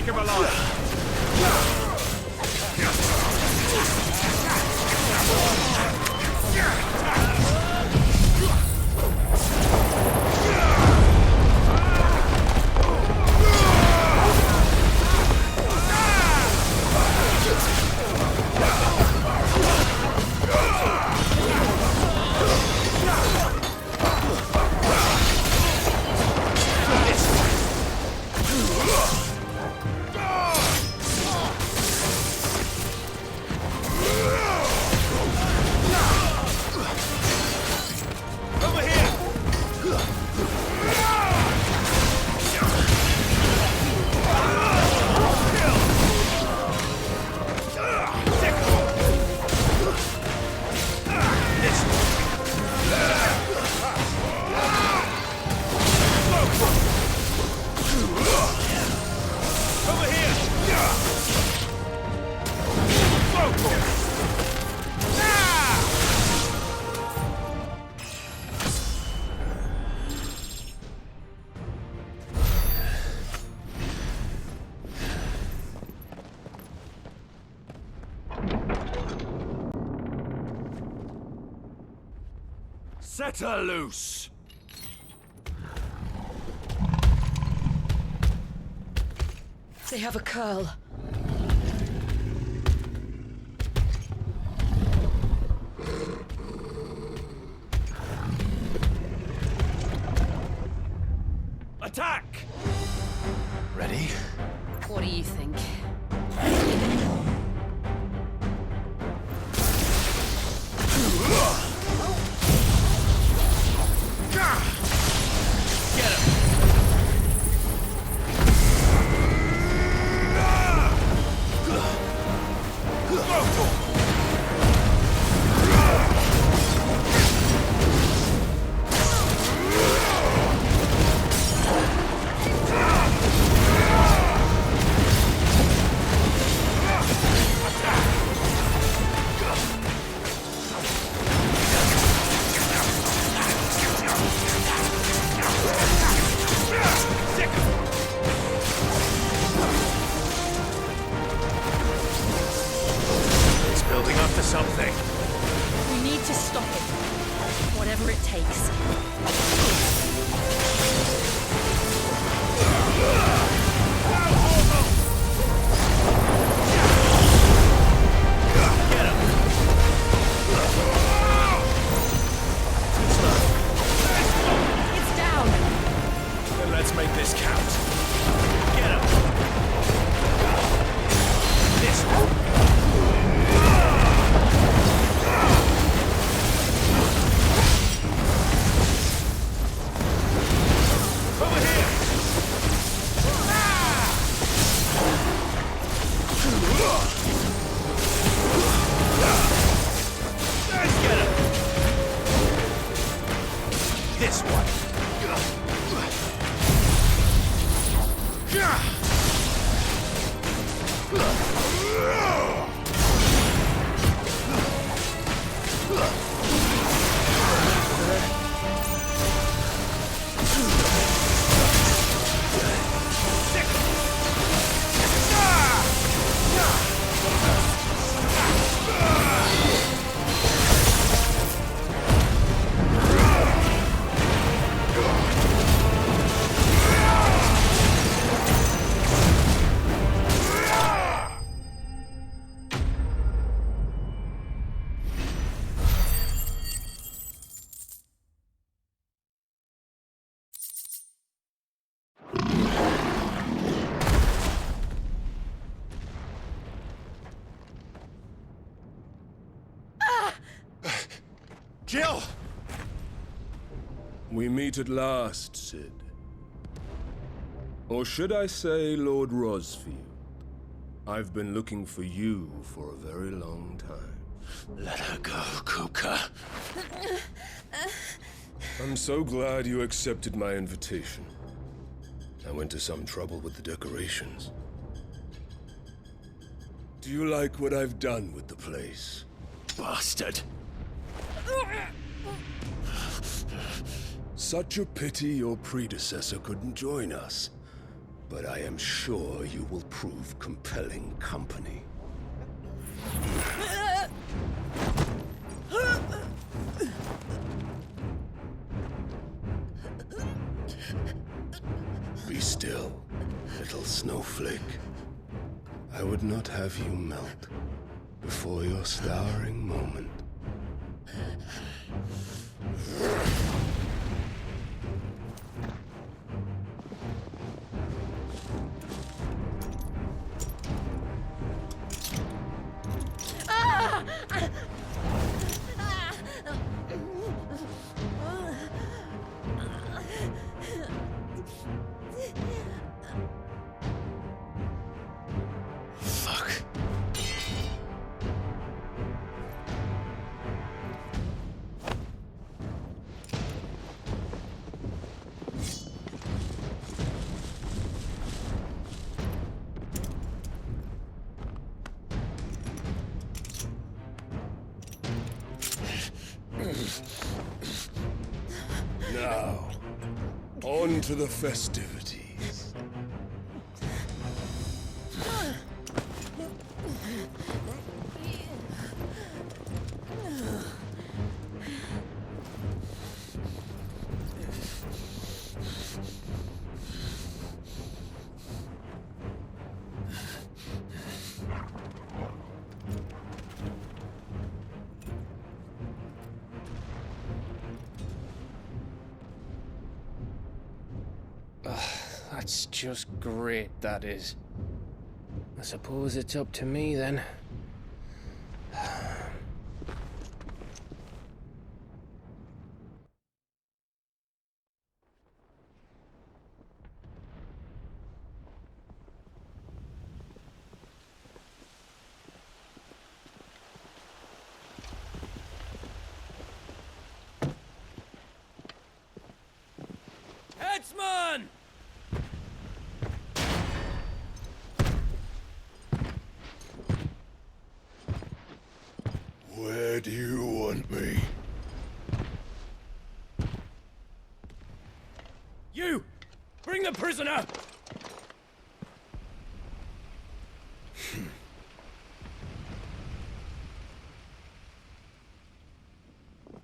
take him alive! Set her loose! They have a curl. Attack! Ready? What do you think? Something. We need to stop it. Whatever it takes. It's down. Then let's make this count. Get him. This one. This one. Jill! We meet at last, Cid. Or should I say, Lord Rosfield? I've been looking for you for a very long time. Let her go, Kupka. I'm so glad you accepted my invitation. I went to some trouble with the decorations. Do you like what I've done with the place? Bastard! Such a pity your predecessor couldn't join us. but I am sure you will prove compelling company. Be still, little snowflake. I would not have you melt before your starring moment. Fuck. Now, on to the festivities. That's just great, that is. I suppose it's up to me then. Headsman! Where do you want me? You! Bring the prisoner!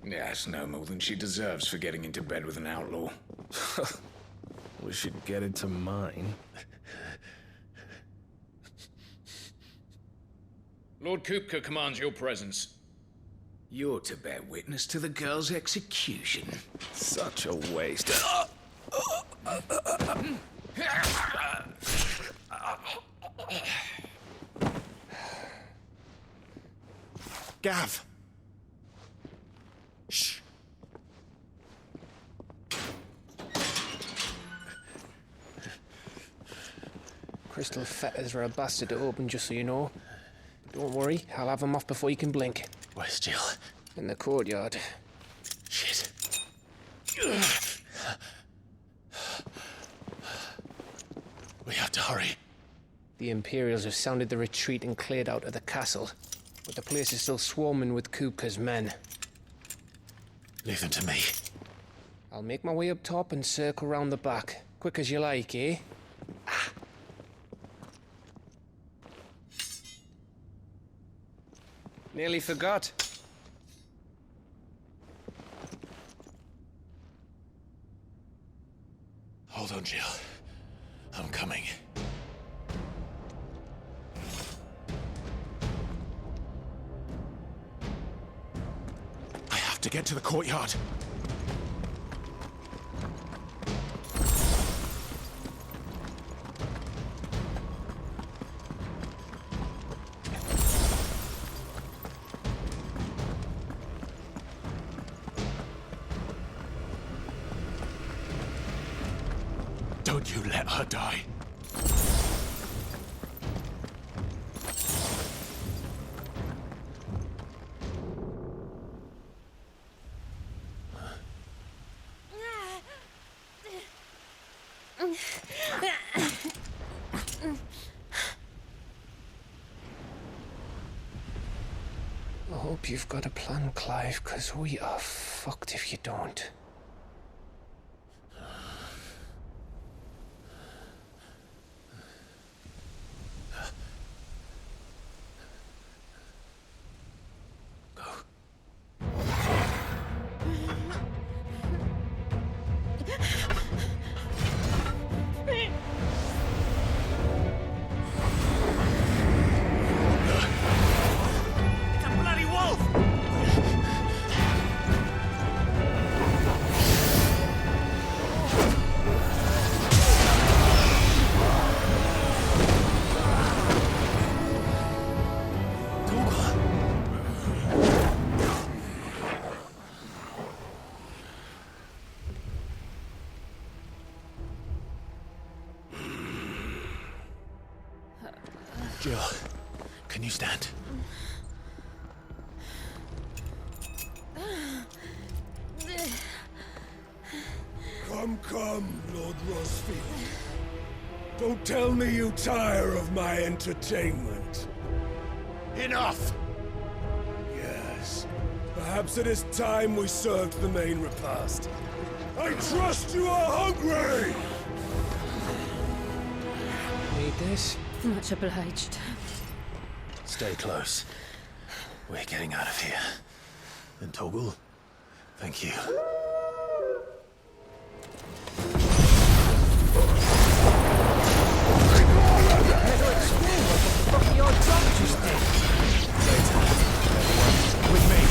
Yes, no more than she deserves for getting into bed with an outlaw. We should get into mine. Lord Kupka commands your presence. You're to bear witness to the girl's execution. Such a waste. Gav! Shh. Crystal fetters are a bastard to open, just so you know. But don't worry, I'll have them off before you can blink. Where's Jill? In the courtyard. Shit. We have to hurry. The Imperials have sounded the retreat and cleared out of the castle. But the place is still swarming with Kupka's men. Leave them to me. I'll make my way up top and circle round the back. Quick as you like, eh? Nearly forgot. Hold on, Jill. I'm coming. I have to get to the courtyard. Don't you let her die. I hope you've got a plan, Clive, because we are fucked if you don't. Jill, can you stand? Come, Lord Rosfield. Don't tell me you tire of my entertainment. Enough! Yes. Perhaps it is time we served the main repast. I trust you are hungry! Need this? Much obliged. Stay close. We're getting out of here. And Torgal, thank you. With me.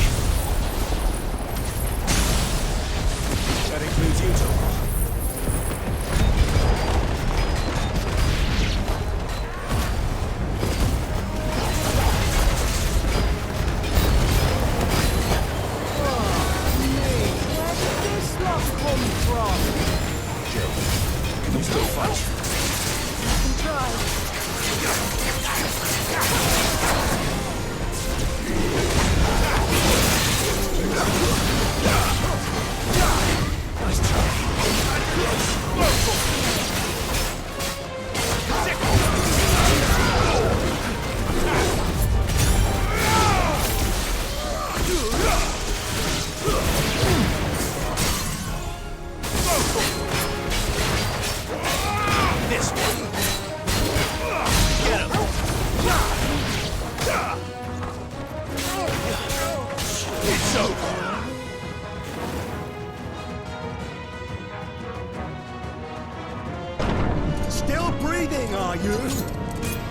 That includes you, Torgal. Can you still fight? This one. Get him. It's over. Still breathing, are you?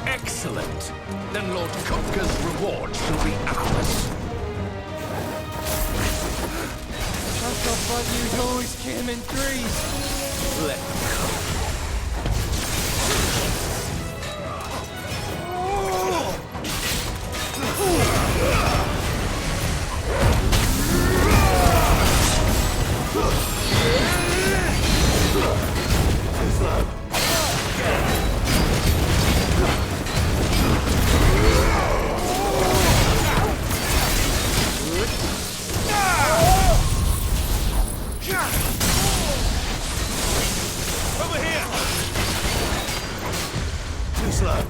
Excellent. Then Lord Kupka's reward shall be ours. I thought you always came in threes. Let them come. Over here! Too slow.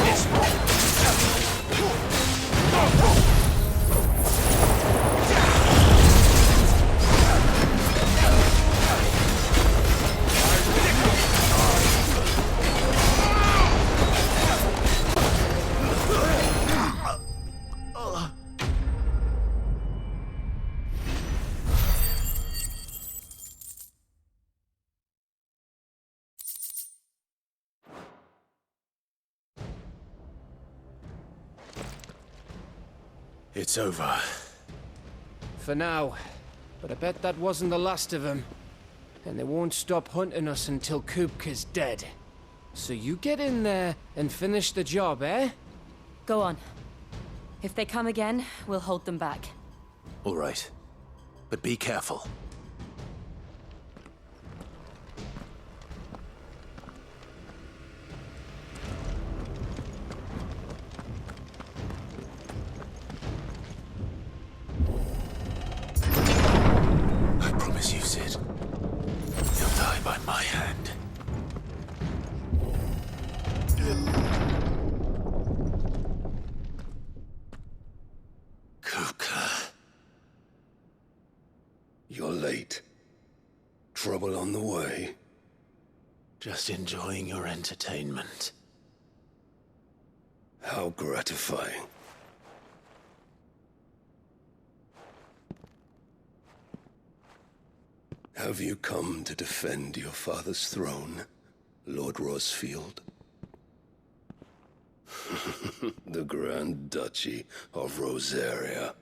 This It's over. For now. But I bet that wasn't the last of them. And they won't stop hunting us until Kupka's dead. So you get in there and finish the job, eh? Go on. If they come again, we'll hold them back. all right. But be careful. I promise you, Sid. You'll die by my hand. Kupka. You're late. Trouble on the way. Just enjoying your entertainment. How gratifying. Have you come to defend your father's throne, Lord Rosfield? The Grand Duchy of Rosaria.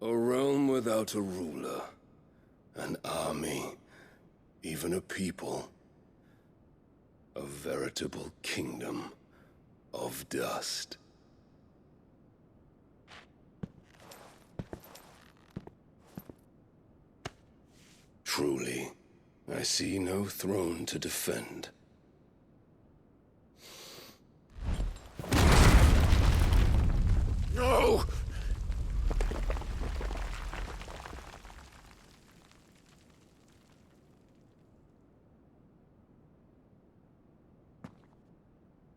A realm without a ruler, an army, even a people. A veritable kingdom of dust. Truly, I see no throne to defend. No!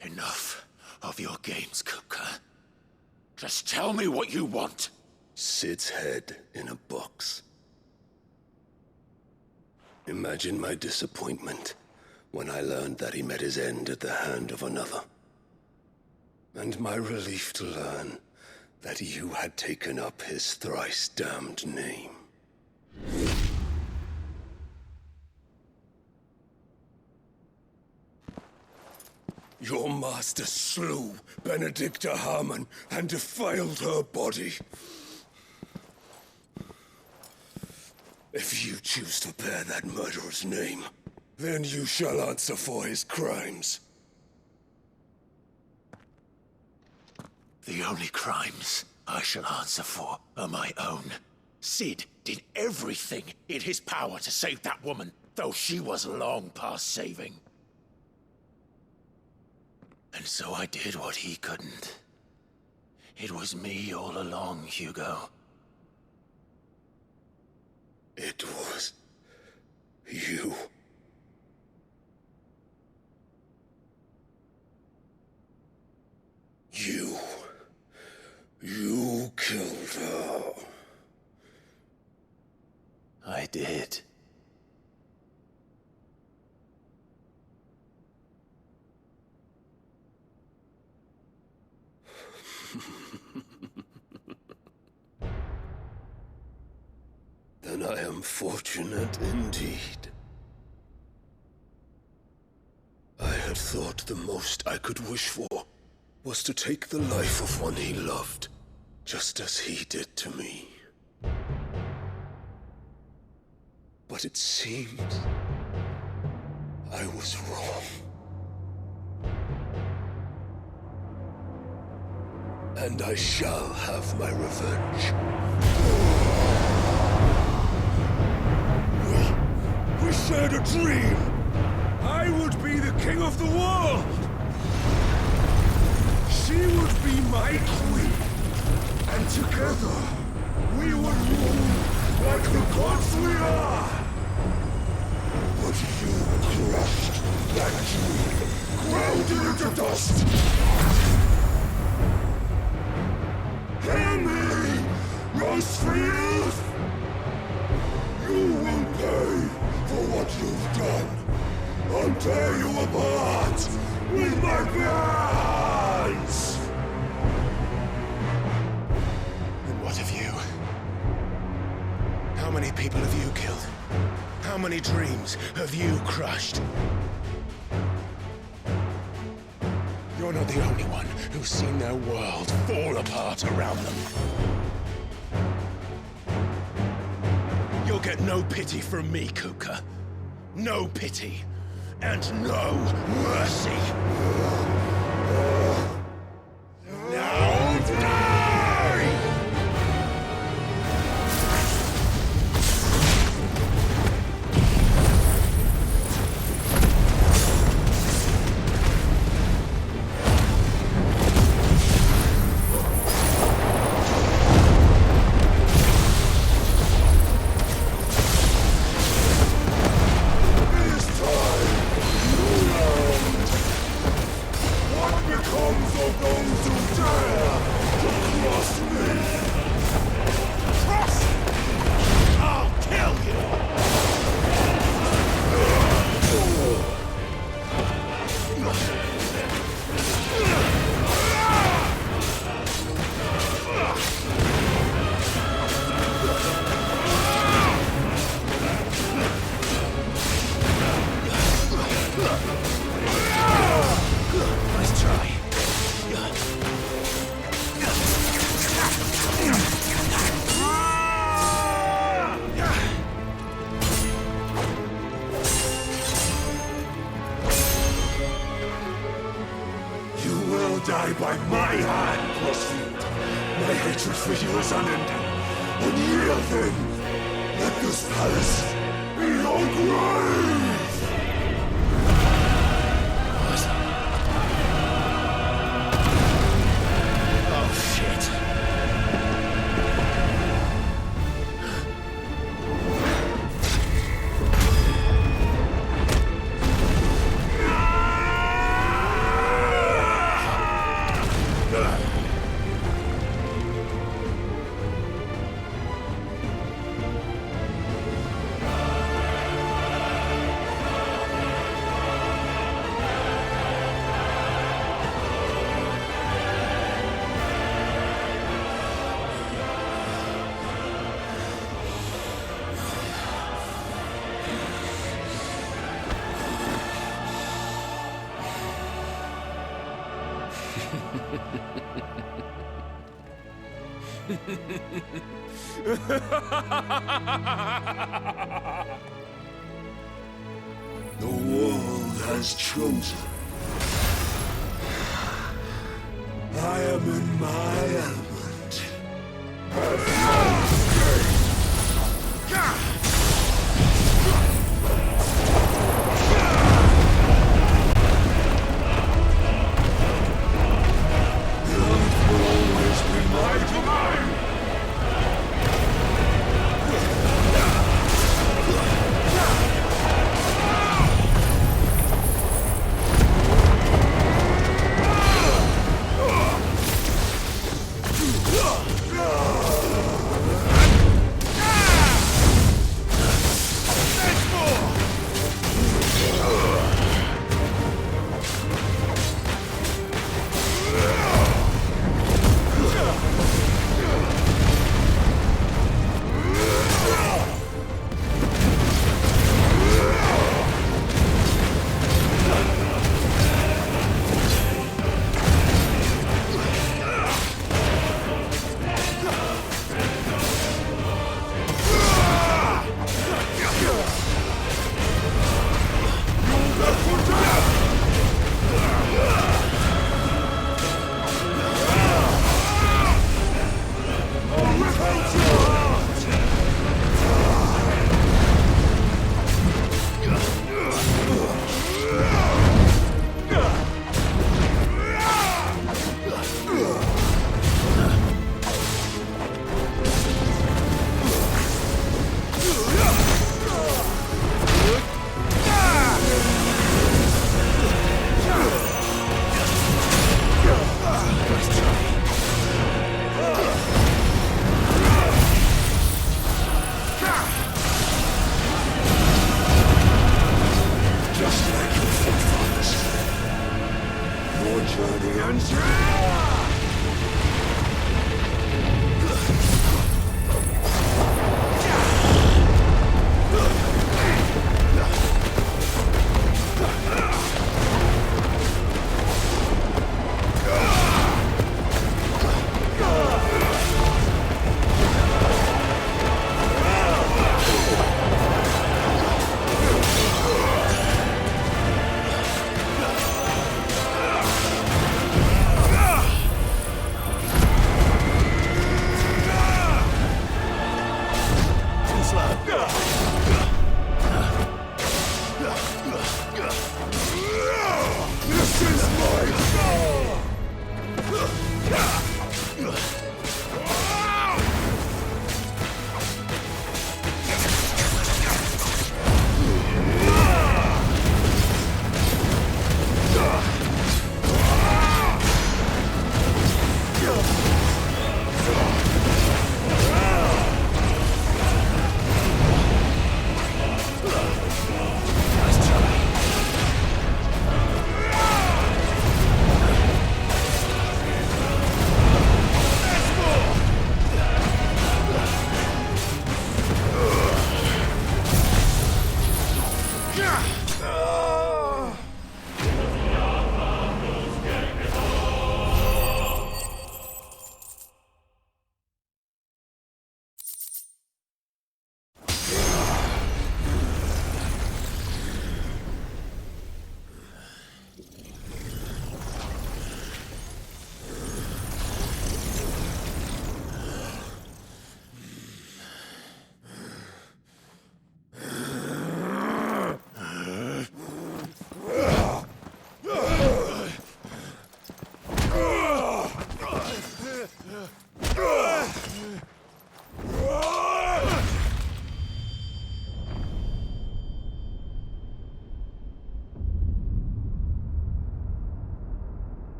Enough of your games, Kupka. Just tell me what you want. Sid's head in a box. Imagine my disappointment when I learned that he met his end at the hand of another. And my relief to learn that you had taken up his thrice-damned name. Your master slew Benedicta Harmon and defiled her body. If you choose to bear that murderer's name, then you shall answer for his crimes. The only crimes I shall answer for are my own. Sid did everything in his power to save that woman, though she was long past saving. And so I did what he couldn't. It was me all along, Hugo. It was you. You killed her. I did. Then I am fortunate indeed. I had thought the most I could wish for was to take the life of one he loved, just as he did to me. But it seems I was wrong. And I shall have my revenge. We shared a dream! I would be the king of the world! She would be my queen! And together, we would rule like the gods we are! But you crushed that dream, ground it into dust! Hear me, Rosefield! You will pay for what you've done. I'll tear you apart with my hands! And what of you? How many people have you killed? How many dreams have you crushed? You're not the only one who's seen their world fall apart around them. You'll get no pity from me, Kupka. No pity. And no mercy. Now die! Die by my hand, Crossfield. My hatred for you is unending. And yield then. Let this palace be your grave! What? Oh, shit. The world has chosen. I am in my element. Always be my command!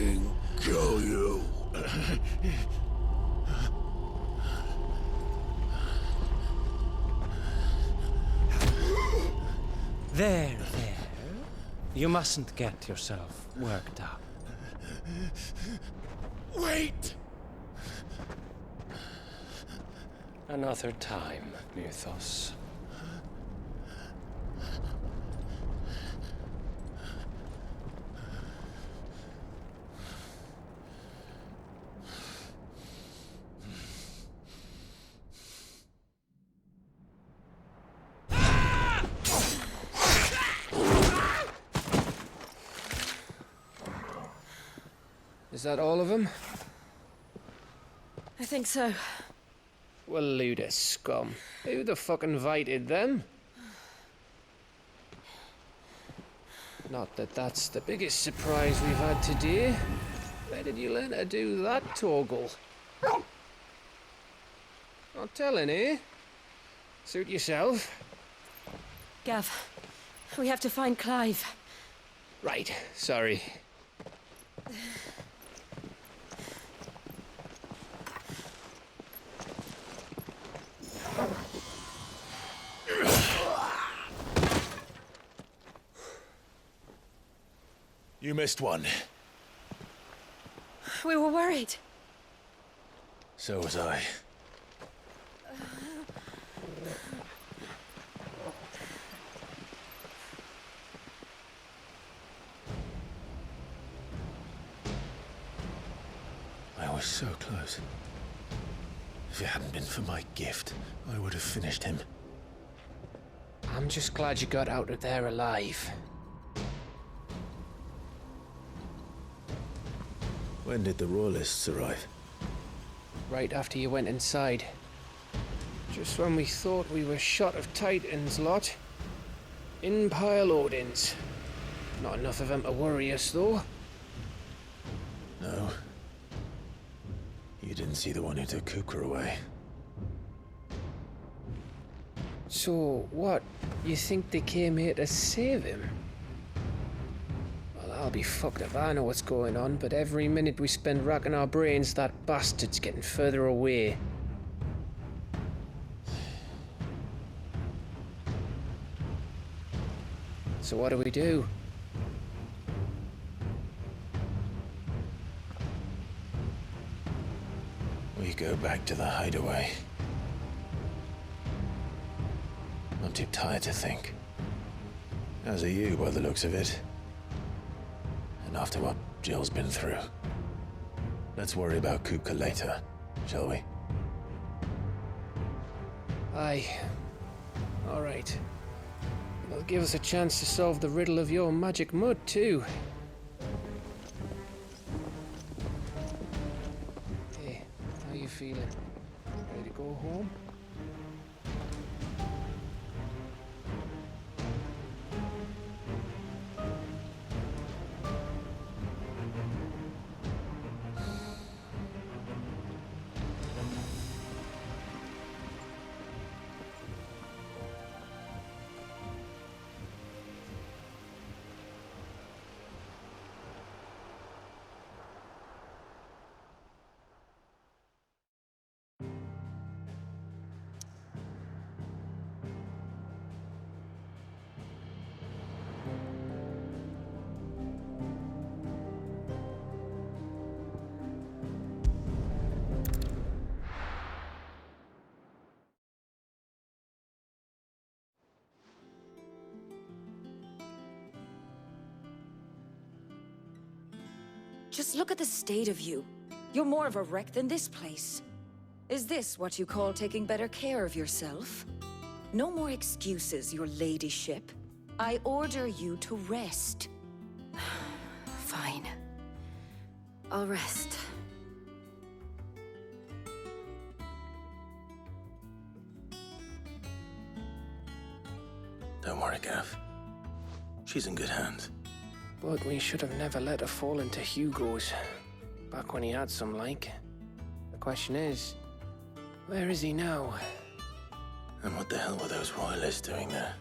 king kill you? There. You mustn't get yourself worked up. Wait! Another time, Mythos. Is that all of them? I think so. Well, Luda scum. Who the fuck invited them? Not that that's the biggest surprise we've had today. Where did you learn to do that, Torgal? Not telling, eh? Suit yourself. Gav, we have to find Clive. Right, sorry. You missed one. We were worried. So was I. I was so close. If it hadn't been for my gift, I would have finished him. I'm just glad you got out of there alive. When did the Royalists arrive? Right after you went inside. Just when we thought we were shot of Titans, lot. In pile Odins. Not enough of them to worry us, though. No. You didn't see the one who took Kupka away. So, what? You think they came here to save him? Well, I'll be fucked if I know what's going on, but every minute we spend racking our brains, that bastard's getting further away. So what do we do? We go back to the hideaway. I'm too tired to think. As are you, by the looks of it. And after what Jill's been through. Let's worry about Kupka later, shall we? Aye. All right. It'll give us a chance to solve the riddle of your magic mud, too. Hey, how you feeling? Ready to go home? Just look at the state of you. You're more of a wreck than this place. Is this what you call taking better care of yourself? No more excuses, your ladyship. I order you to rest. Fine. I'll rest. Don't worry, Gav. She's in good hands. But we should have never let her fall into Hugo's. Back when he had some like. The question is, where is he now? And what the hell were those royalists doing there?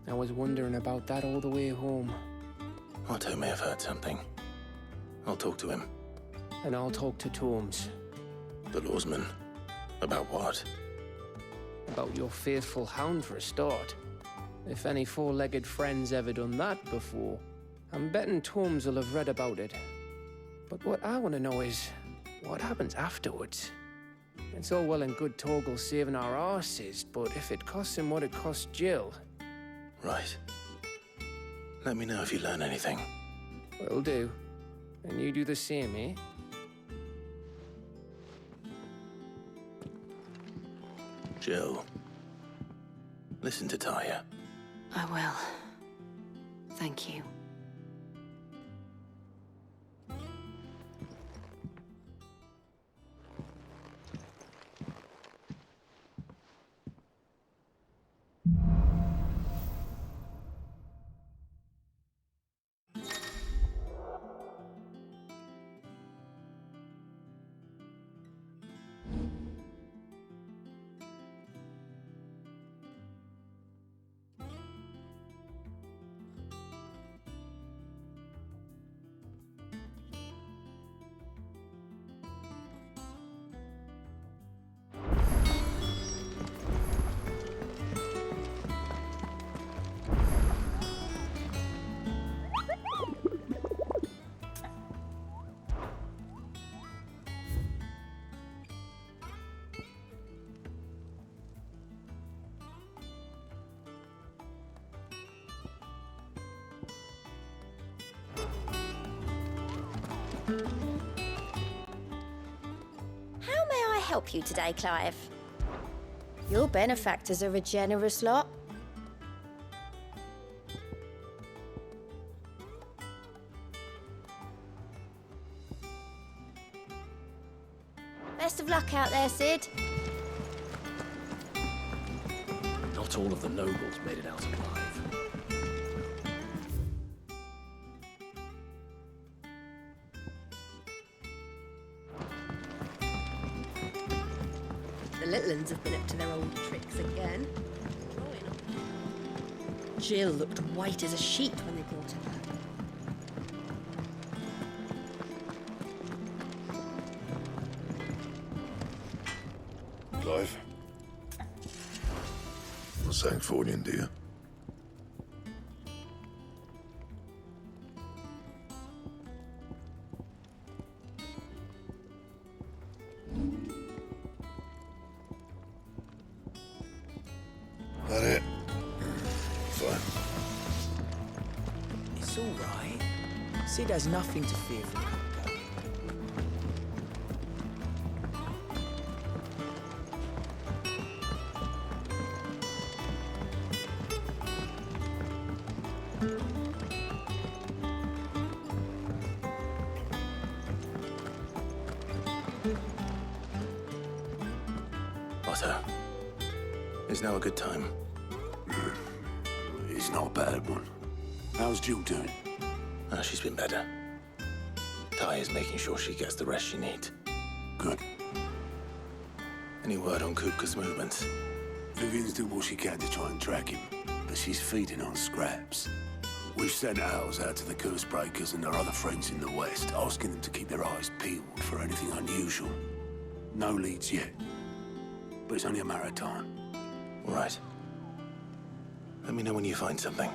I was wondering about that all the way home. Otto may have heard something. I'll talk to him. And I'll talk to Torms. The lawsman. About what? About your faithful hound for a start. If any four-legged friend's ever done that before, I'm betting Torms will have read about it. But what I want to know is, what happens afterwards? It's all well and good Torgal saving our arses, but if it costs him what it cost Jill... Right. Let me know if you learn anything. Will do. And you do the same, eh? Jill. Listen to Taya. I will. Thank you. How may I help you today, Clive? Your benefactors are a generous lot. Best of luck out there, Sid. Not all of the nobles made it out alive. The little uns have been up to their old tricks again. Jill looked white as a sheet when they brought her back. Clive. A Sancfordian, do you? That it? Fine. It's all right. Sid has nothing to fear from Kupka. Otto. Is now a good time? It's not a bad one. How's Jill doing? She's been better. Taya's making sure she gets the rest she needs. Good. Any word on Kupka's movements? Vivian's doing what she can to try and track him, but she's feeding on scraps. We've sent ours out to the Cursebreakers and their other friends in the West, asking them to keep their eyes peeled for anything unusual. No leads yet, but it's only a matter of time. All right. Let me know when you find something.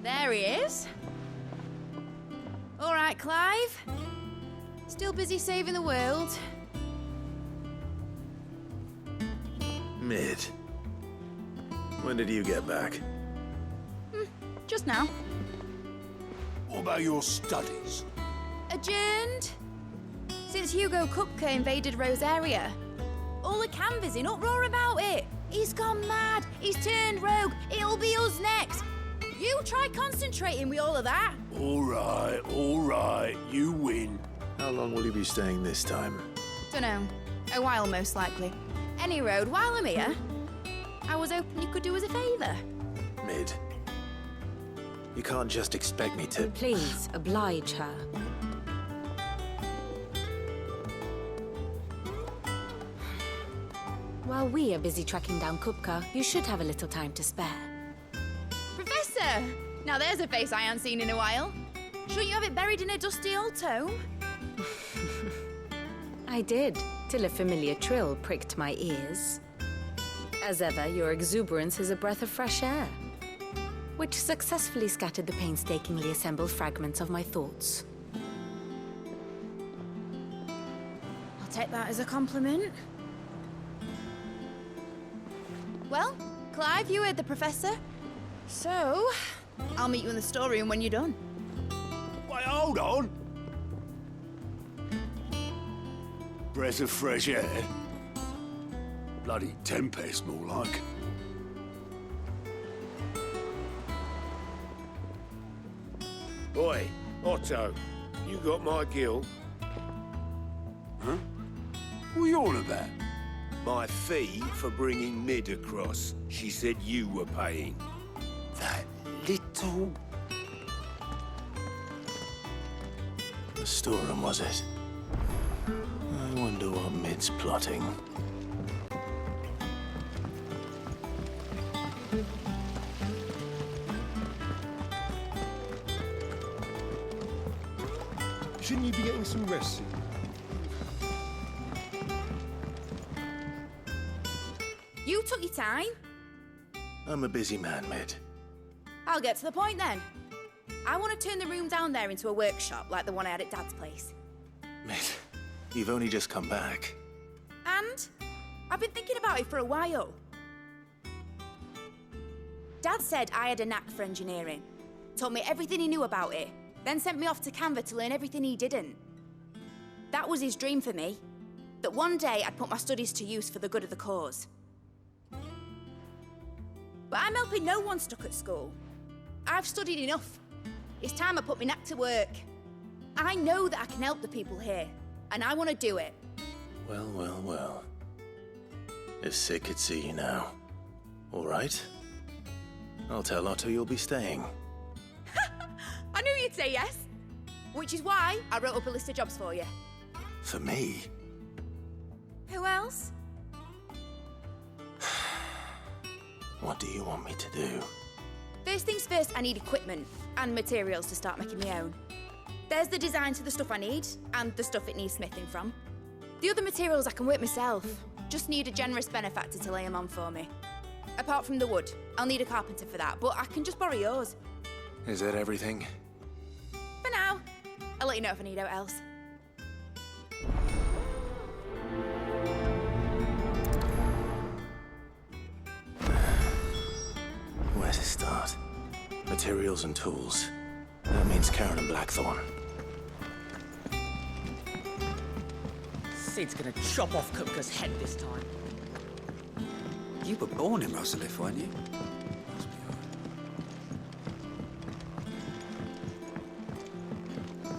There he is. All right, Clive. Still busy saving the world. Mid. When did you get back? Just now. What about your studies? Adjourned. Since Hugo Kupka invaded Rosaria. All the canvass in uproar about it. He's gone mad. He's turned rogue. It'll be us next. You try concentrating with all of that. All right. You win. How long will you be staying this time? Dunno. A while, most likely. Any road, while I'm here, I was hoping you could do us a favour. Mid. You can't just expect me to... Please, oblige her. While we are busy tracking down Kupka, you should have a little time to spare. Professor! Now there's a face I haven't seen in a while. Shouldn't you have it buried in a dusty old tome? I did, till a familiar trill pricked my ears. As ever, your exuberance is a breath of fresh air, which successfully scattered the painstakingly assembled fragments of my thoughts. I'll take that as a compliment. Well, Clive, you heard the professor. So, I'll meet you in the storeroom when you're done. Wait, hold on. Breath of fresh air. Bloody tempest, more like. Oi, Otto, you got my gill? Huh? What are you on about? My fee for bringing Mid across. She said you were paying. That little... The storeroom, was it? I wonder what Mid's plotting. Shouldn't you be getting some rest soon? You took your time. I'm a busy man, Mid. I'll get to the point then. I want to turn the room down there into a workshop like the one I had at Dad's place. Mid, you've only just come back. And I've been thinking about it for a while. Dad said I had a knack for engineering. Told me everything he knew about it. Then sent me off to Canva to learn everything he didn't. That was his dream for me. That one day I'd put my studies to use for the good of the cause. But I'm helping no one stuck at school. I've studied enough. It's time I put my knack to work. I know that I can help the people here, and I want to do it. Well, well, well. If Sid could see you now. All right. I'll tell Otto you'll be staying. I knew you'd say yes. Which is why I wrote up a list of jobs for you. For me? Who else? What do you want me to do? First things first, I need equipment and materials to start making my own. There's the design to the stuff I need, and the stuff it needs smithing from. The other materials I can work myself. Just need a generous benefactor to lay them on for me. Apart from the wood, I'll need a carpenter for that, but I can just borrow yours. Is that everything? For now. I'll let you know if I need out else. Where to start? Materials and tools. That means Karen and Blackthorn. Sid's gonna chop off Kupka's head this time. You were born in Rosalith, weren't you?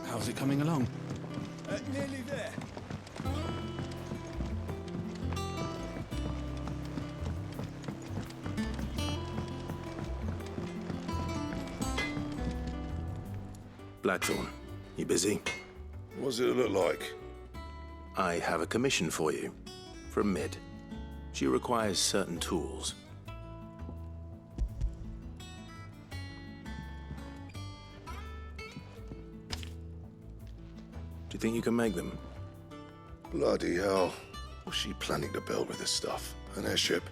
How's it coming along? Nearly there. Blackthorn, you busy? What's it look like? I have a commission for you. From Mid. She requires certain tools. Do you think you can make them? Bloody hell. What's she planning to build with this stuff? An airship?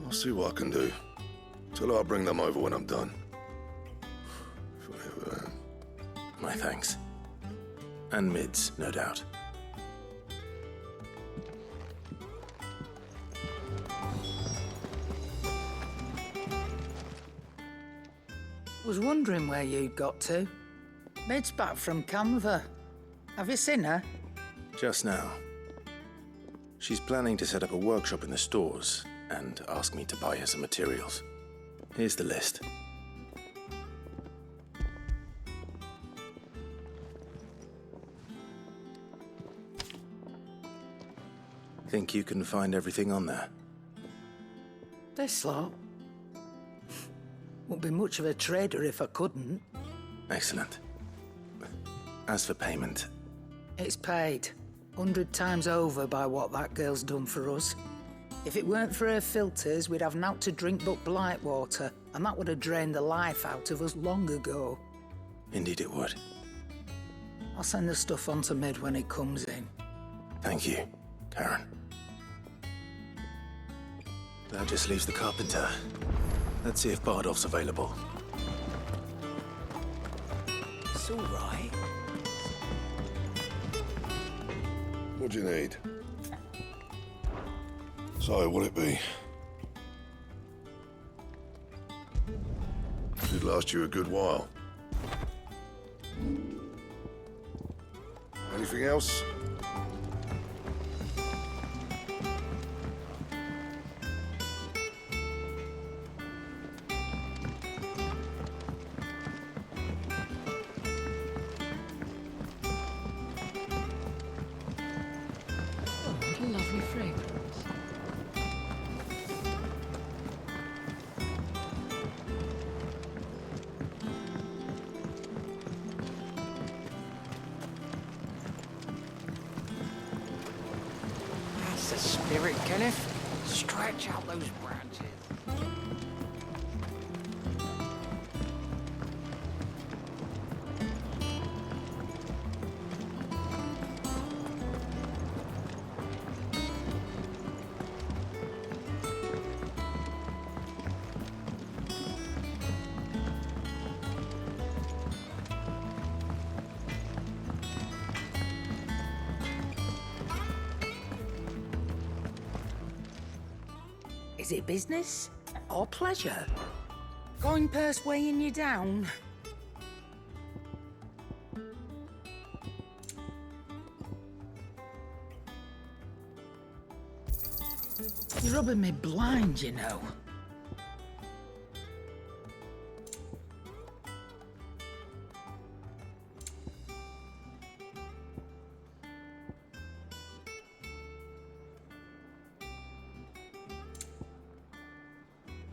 I'll see what I can do. Tell her I'll bring them over when I'm done. My thanks. And Mid's, no doubt. Was wondering where you'd got to. Mid's back from Canva. Have you seen her? Just now. She's planning to set up a workshop in the stores and ask me to buy her some materials. Here's the list. Think you can find everything on there? This lot. Wouldn't be much of a trader if I couldn't. Excellent. As for payment... It's paid. 100 times over by what that girl's done for us. If it weren't for her filters, we'd have naught to drink but blight water, and that would have drained the life out of us long ago. Indeed it would. I'll send the stuff on to Mid when it comes in. Thank you, Karen. That just leaves the carpenter. Let's see if Bardolph's available. It's all right. What do you need? So, what'll it be? Should last you a good while. Anything else? What a lovely fragrance. That's the spirit, Kenneth. Stretch out those branches. Is it business or pleasure? Going purse weighing you down? You're rubbing me blind, you know.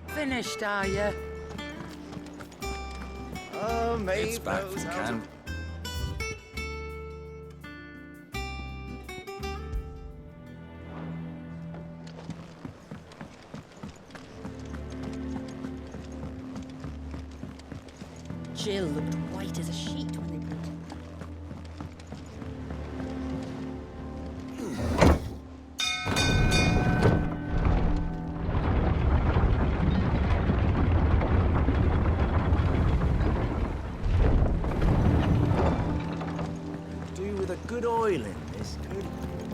Finished, are you? Oh, maybe it's back from camp. Jill looked white as a sheet when they put it. Do with a good oil in this.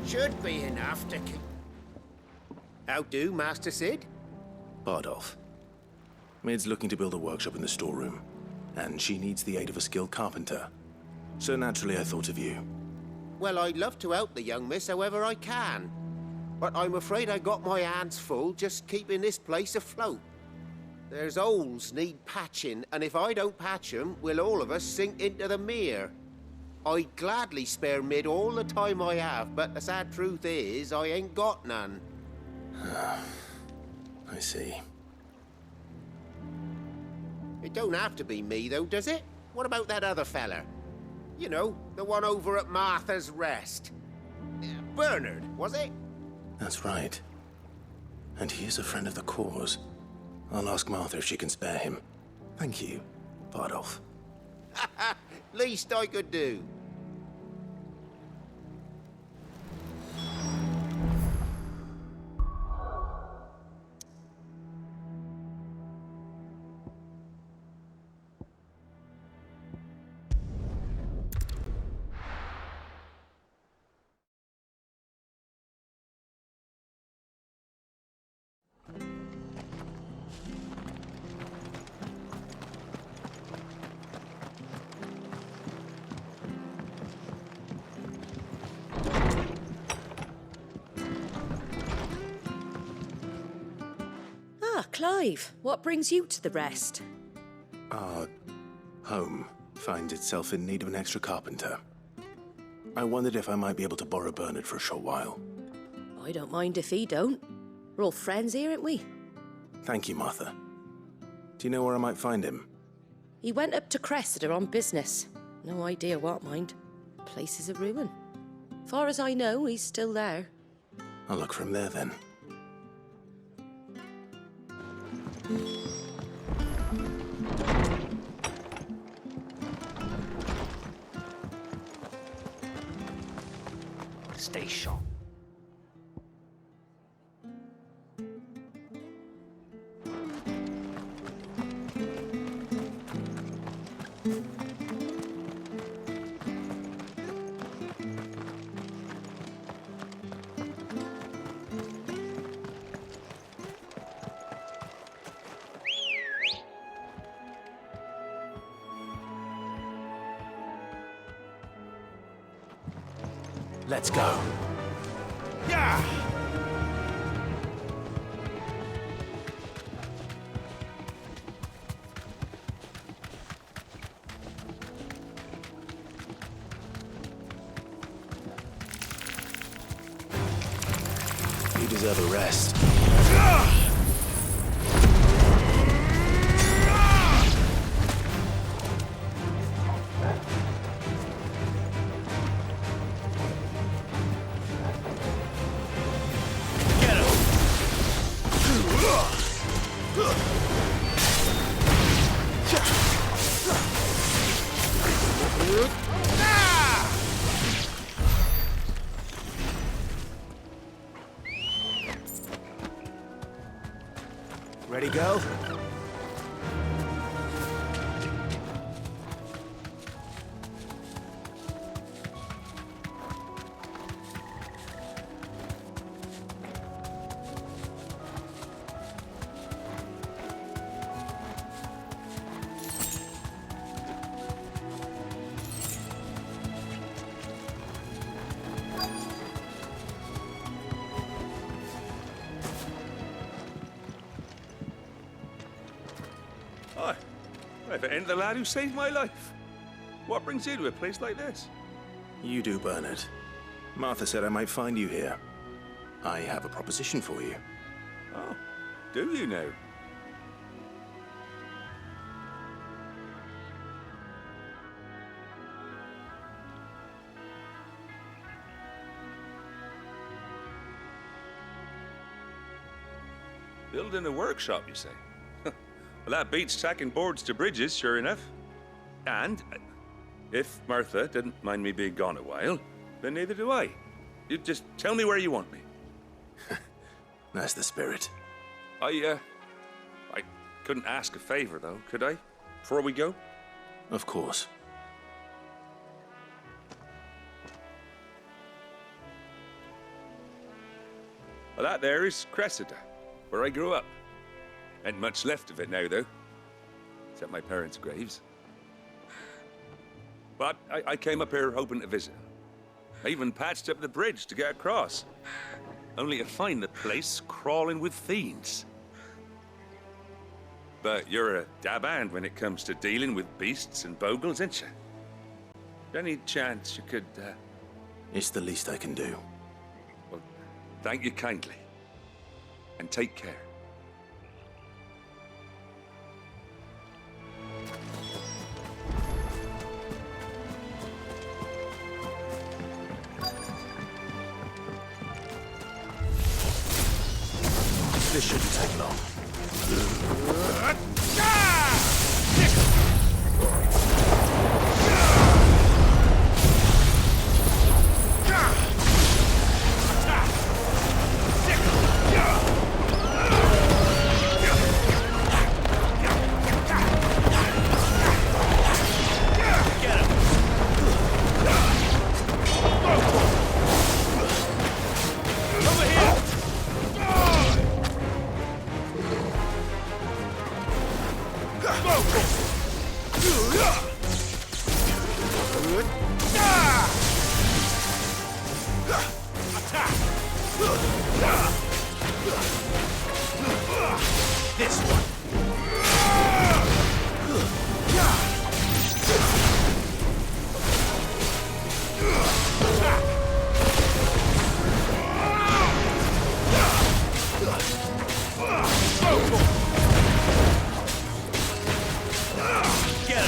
Should be enough to keep... How do, Master Sid? Bardolph. Mid's looking to build a workshop in the storeroom, and she needs the aid of a skilled carpenter. So naturally I thought of you. Well, I'd love to help the young miss however I can. But I'm afraid I got my hands full just keeping this place afloat. There's holes need patching, and if I don't patch them, we'll all of us sink into the mere. I'd gladly spare Mid all the time I have, but the sad truth is, I ain't got none. I see. It don't have to be me, though, does it? What about that other fella? You know, the one over at Martha's Rest. Bernard, was it? That's right. And he is a friend of the cause. I'll ask Martha if she can spare him. Thank you, Bardolph. Least I could do. Clive, what brings you to the Rest? Our home finds itself in need of an extra carpenter. I wondered if I might be able to borrow Bernard for a short while. I don't mind if he don't. We're all friends here, aren't we? Thank you, Martha. Do you know where I might find him? He went up to Cressida on business. No idea what, mind. Place is a ruin. Far as I know, he's still there. I'll look for him there, then. stay sharp. Let's go. Yeah! You deserve a rest. Ready, go? Hi. If it ain't the lad who saved my life. What brings you to a place like this? You do, Bernard. Martha said I might find you here. I have a proposition for you. Oh, do you now? Building a workshop, you say? Well, that beats tacking boards to bridges, sure enough. And if Martha didn't mind me being gone a while, then neither do I. You just tell me where you want me. That's the spirit. I couldn't ask a favor, though, could I? Before we go? Of course. Well, that there is Cressida, where I grew up. Ain't much left of it now, though. Except my parents' graves. But I came up here hoping to visit. I even patched up the bridge to get across. Only to find the place crawling with fiends. But you're a dab hand when it comes to dealing with beasts and bogles, ain't you? Any chance you could, It's the least I can do. Well, thank you kindly. And take care. This shouldn't take long. This one. Get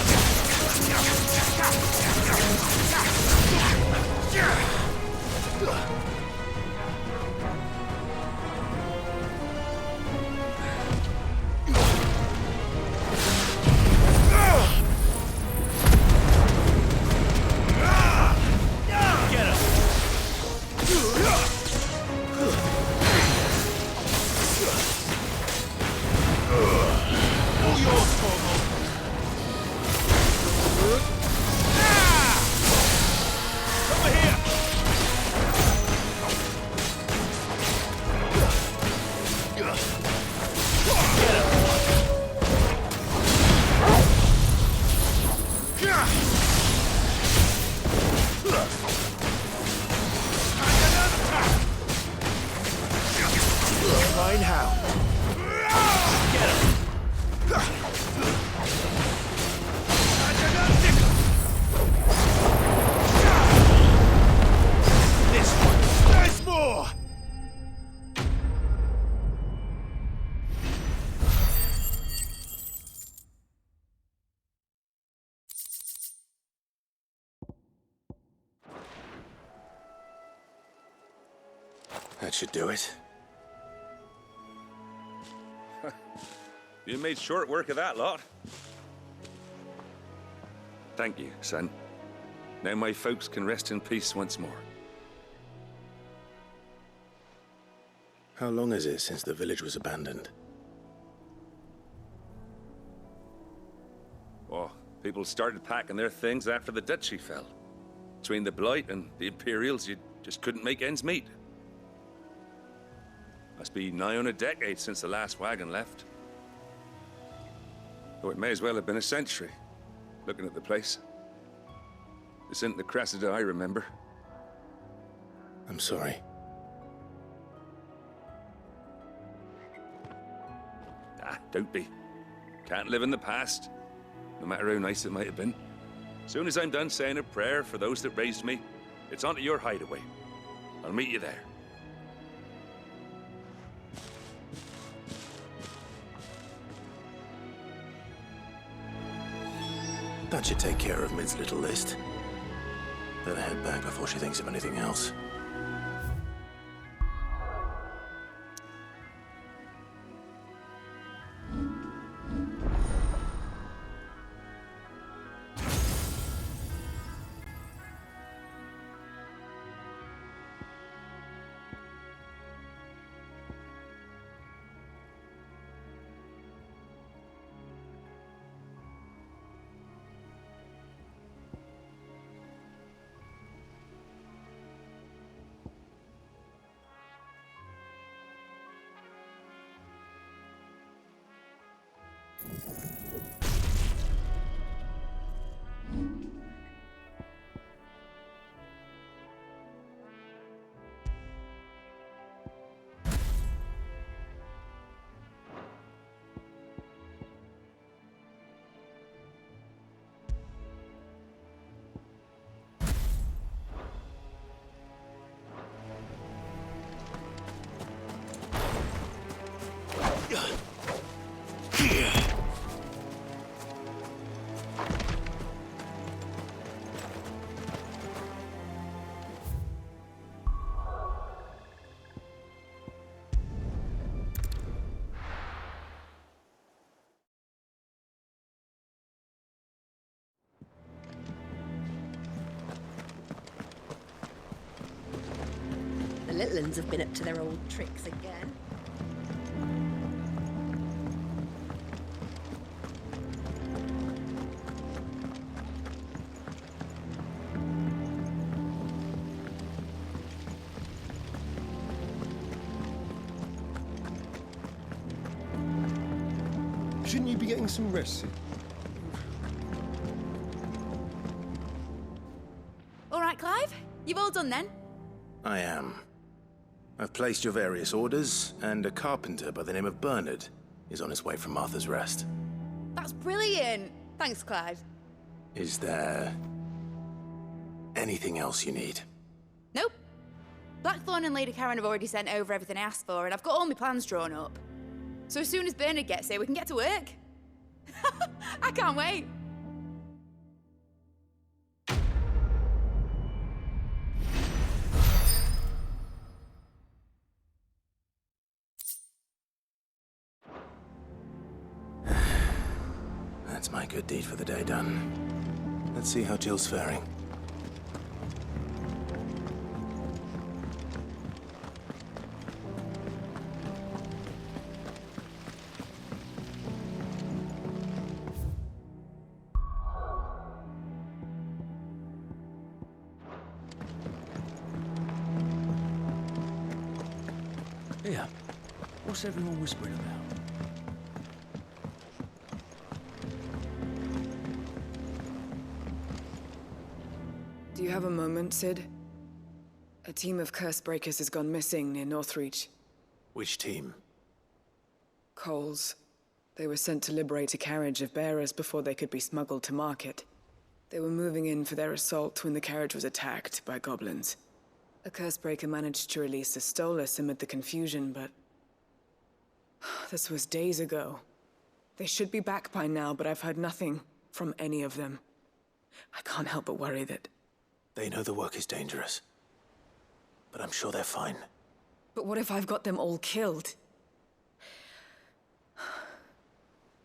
That should do it. You made short work of that lot. Thank you, son. Now my folks can rest in peace once more. How long is it since the village was abandoned? Oh, people started packing their things after the duchy fell. Between the Blight and the Imperials, you just couldn't make ends meet. Must be nigh on a decade since the last wagon left. Though it may as well have been a century, looking at the place. This isn't the Cressida I remember. I'm sorry. Don't be. Can't live in the past, no matter how nice it might have been. Soon as I'm done saying a prayer for those that raised me, it's onto your hideaway. I'll meet you there. That should take care of Mid's little list. Better head back before she thinks of anything else. The little uns have been up to their old tricks again. Shouldn't you be getting some rest? All right, Clive? You've all done then? I am. I've placed your various orders, and a carpenter by the name of Bernard is on his way from Arthur's Rest. That's brilliant. Thanks, Clive. Is there anything else you need? Nope. Blackthorn and Lady Karen have already sent over everything I asked for, and I've got all my plans drawn up. So as soon as Bernard gets here, we can get to work. I can't wait. That's my good deed for the day done. Let's see how Jill's faring. Here, what's everyone whispering about? Do you have a moment, Cid? A team of Cursebreakers has gone missing near Northreach. Which team? Coles. They were sent to liberate a carriage of bearers before they could be smuggled to market. They were moving in for their assault when the carriage was attacked by goblins. A Cursebreaker managed to release a Stolas amid the confusion, but... this was days ago. They should be back by now, but I've heard nothing from any of them. I can't help but worry that... They know the work is dangerous, but I'm sure they're fine. But what if I've got them all killed?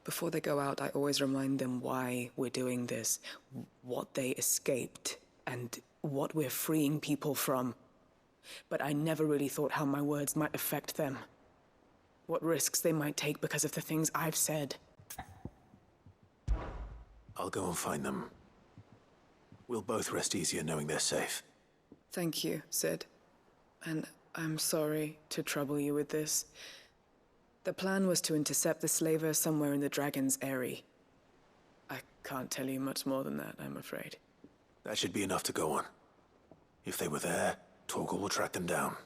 Before they go out, I always remind them why we're doing this, what they escaped, and what we're freeing people from. But I never really thought how my words might affect them. What risks they might take because of the things I've said. I'll go and find them. We'll both rest easier knowing they're safe. Thank you, Sid. And I'm sorry to trouble you with this. The plan was to intercept the slaver somewhere in the Dragon's Eyrie. I can't tell you much more than that, I'm afraid. That should be enough to go on. If they were there, Torgal will track them down.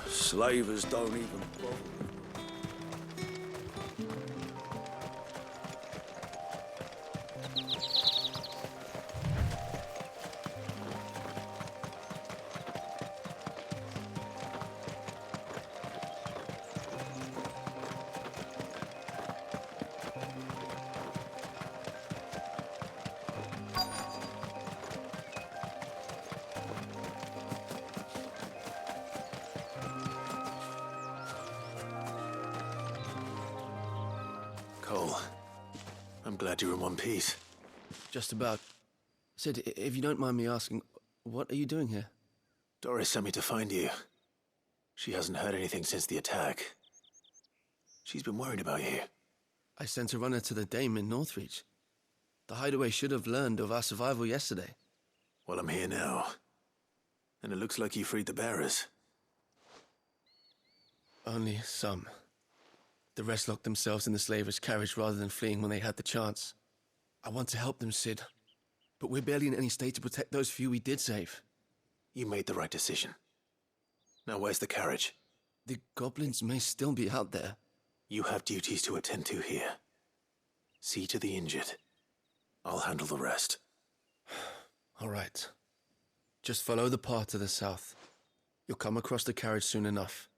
Slavers don't even bother. Cole, I'm glad you're in one piece. Just about. Sid, if you don't mind me asking, what are you doing here? Doris sent me to find you. She hasn't heard anything since the attack. She's been worried about you. I sent a runner to the Dame in Northreach. The Hideaway should have learned of our survival yesterday. Well, I'm here now. And it looks like you freed the bearers. Only some. The rest locked themselves in the slaver's carriage rather than fleeing when they had the chance. I want to help them, Sid. But we're barely in any state to protect those few we did save. You made the right decision. Now where's the carriage? The goblins may still be out there. You have duties to attend to here. See to the injured. I'll handle the rest. All right. Just follow the path to the south. You'll come across the carriage soon enough.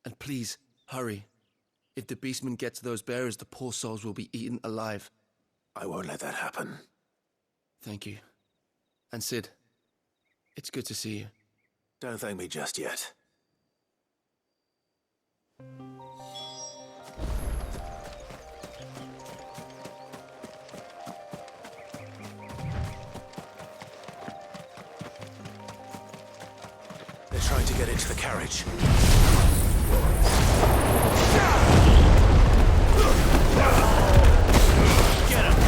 And please, hurry. If the beastmen get to those bearers, the poor souls will be eaten alive. I won't let that happen. Thank you. And Sid, it's good to see you. Don't thank me just yet. They're trying to get into the carriage. Get him!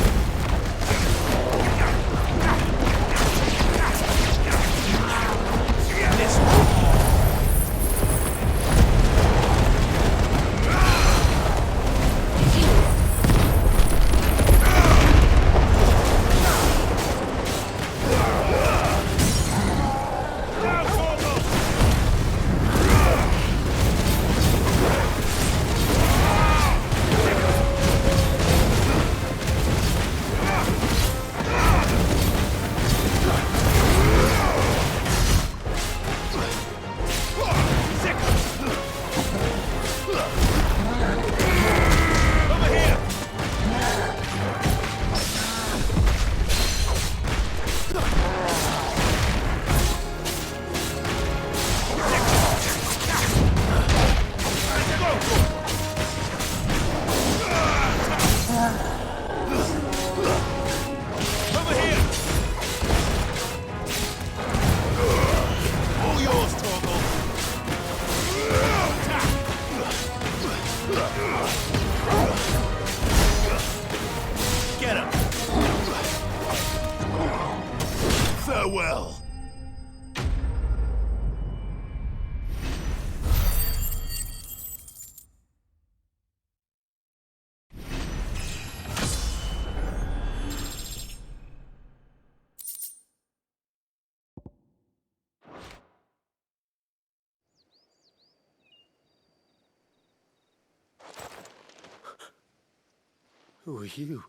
Who are you?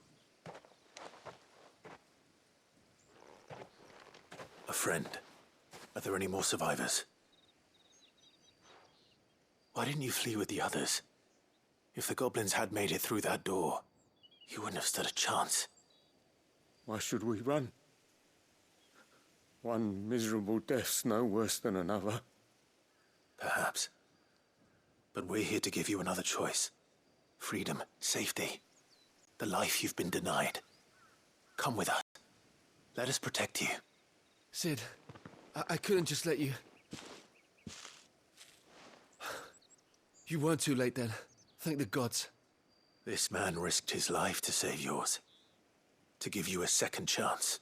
A friend. Are there any more survivors? Why didn't you flee with the others? If the goblins had made it through that door, you wouldn't have stood a chance. Why should we run? One miserable death's no worse than another. Perhaps. But we're here to give you another choice. Freedom, safety, the life you've been denied. Come with us. Let us protect you. Cid, I couldn't just let you... You weren't too late then. Thank the gods. This man risked his life to save yours. To give you a second chance.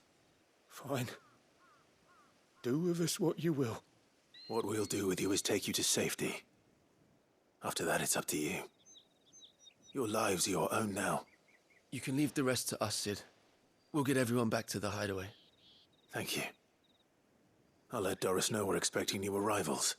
Fine. Do with us what you will. What we'll do with you is take you to safety. After that, it's up to you. Your lives are your own now. You can leave the rest to us, Cid. We'll get everyone back to the hideaway. Thank you. I'll let Doris know we're expecting new arrivals.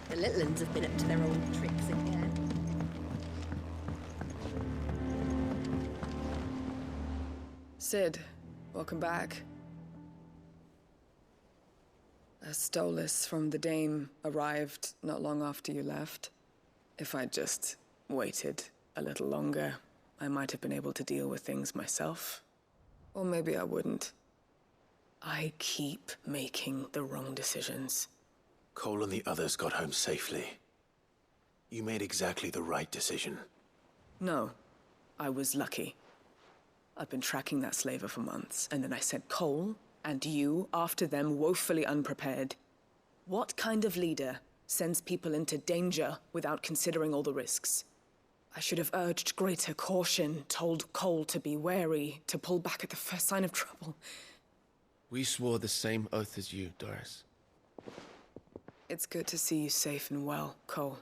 The little ones have been up to their old tricks again. Cid, welcome back. A Stolas from the Dame arrived not long after you left. If I'd just waited a little longer, I might have been able to deal with things myself. Or maybe I wouldn't. I keep making the wrong decisions. Cole and the others got home safely. You made exactly the right decision. No, I was lucky. I've been tracking that slaver for months, and then I sent Cole and you after them woefully unprepared. What kind of leader sends people into danger without considering all the risks? I should have urged greater caution, told Cole to be wary, to pull back at the first sign of trouble. We swore the same oath as you, Doris. It's good to see you safe and well, Cole.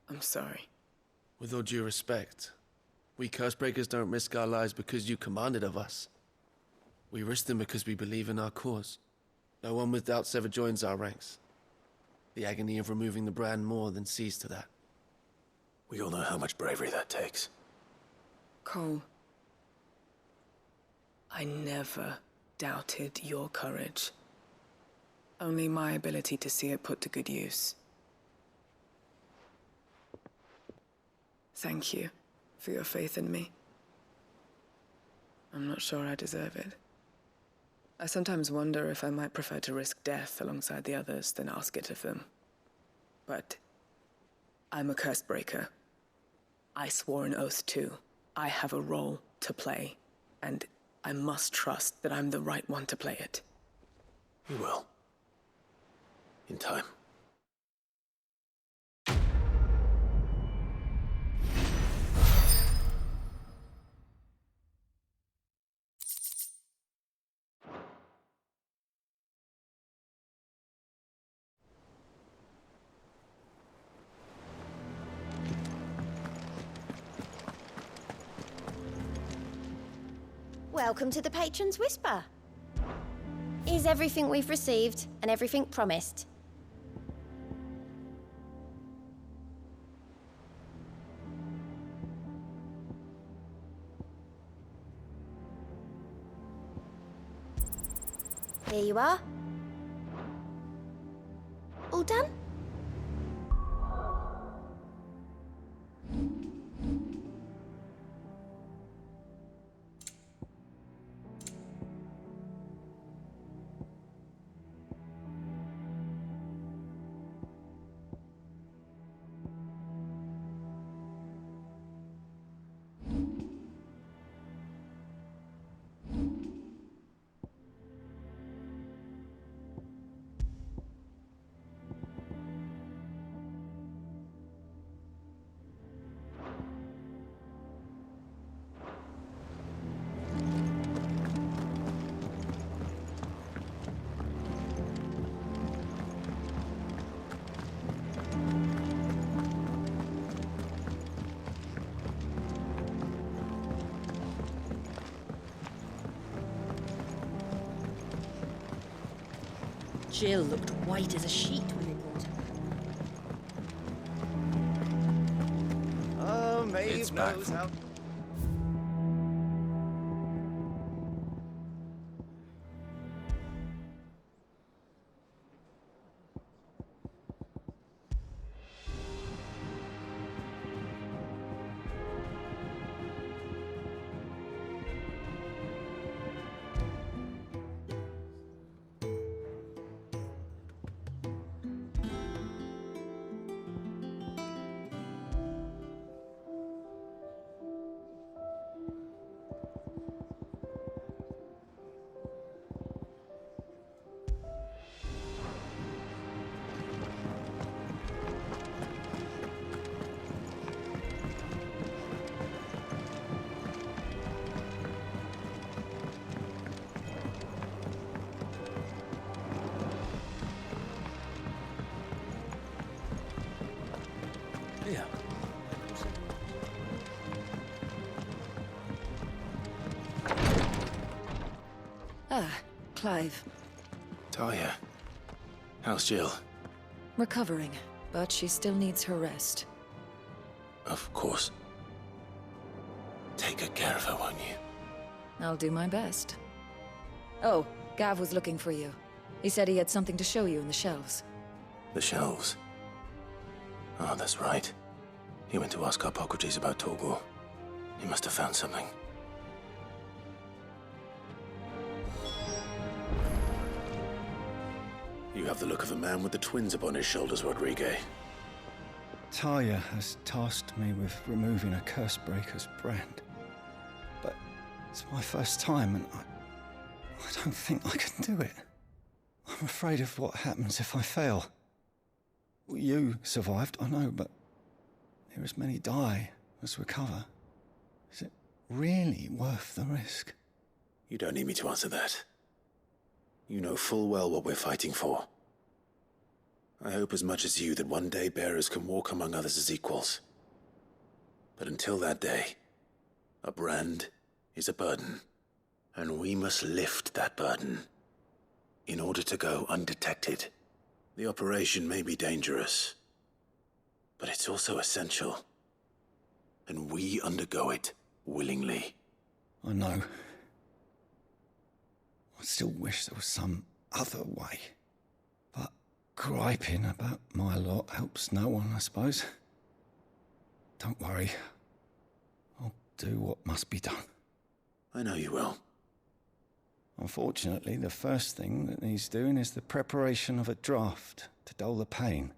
I'm sorry. With all due respect, we Cursebreakers don't risk our lives because you commanded of us. We risk them because we believe in our cause. No one with doubts ever joins our ranks. The agony of removing the brand more than sees to that. We all know how much bravery that takes. Cole, I never doubted your courage. Only my ability to see it put to good use. Thank you for your faith in me. I'm not sure I deserve it. I sometimes wonder if I might prefer to risk death alongside the others than ask it of them. But I'm a Cursebreaker. I swore an oath too. I have a role to play, and I must trust that I'm the right one to play it. You will. In time. Welcome to the Patron's Whisper. Is everything we've received and everything promised? Here you are. All done? Jill looked white as a sheet when they brought her. Oh, Maeve It's back knows from- how. Yeah. Ah, Clive. Talia. How's Jill? Recovering, but she still needs her rest. Of course. Take good care of her, won't you? I'll do my best. Oh, Gav was looking for you. He said he had something to show you in the shelves. The shelves. Oh, that's right. He went to ask Harpocrates about Torgor. He must have found something. You have the look of a man with the twins upon his shoulders, Rodrigue. Talia has tasked me with removing a Cursebreaker's brand. But it's my first time, and I don't think I can do it. I'm afraid of what happens if I fail. You survived, I know, but there as many die as recover. Is it really worth the risk? You don't need me to answer that. You know full well what we're fighting for. I hope as much as you that one day bearers can walk among others as equals. But until that day, a brand is a burden, and we must lift that burden in order to go undetected. The operation may be dangerous, but it's also essential, and we undergo it willingly. I know. I still wish there was some other way. But griping about my lot helps no one, I suppose. Don't worry. I'll do what must be done. I know you will. Unfortunately, the first thing that needs doing is the preparation of a draft to dull the pain.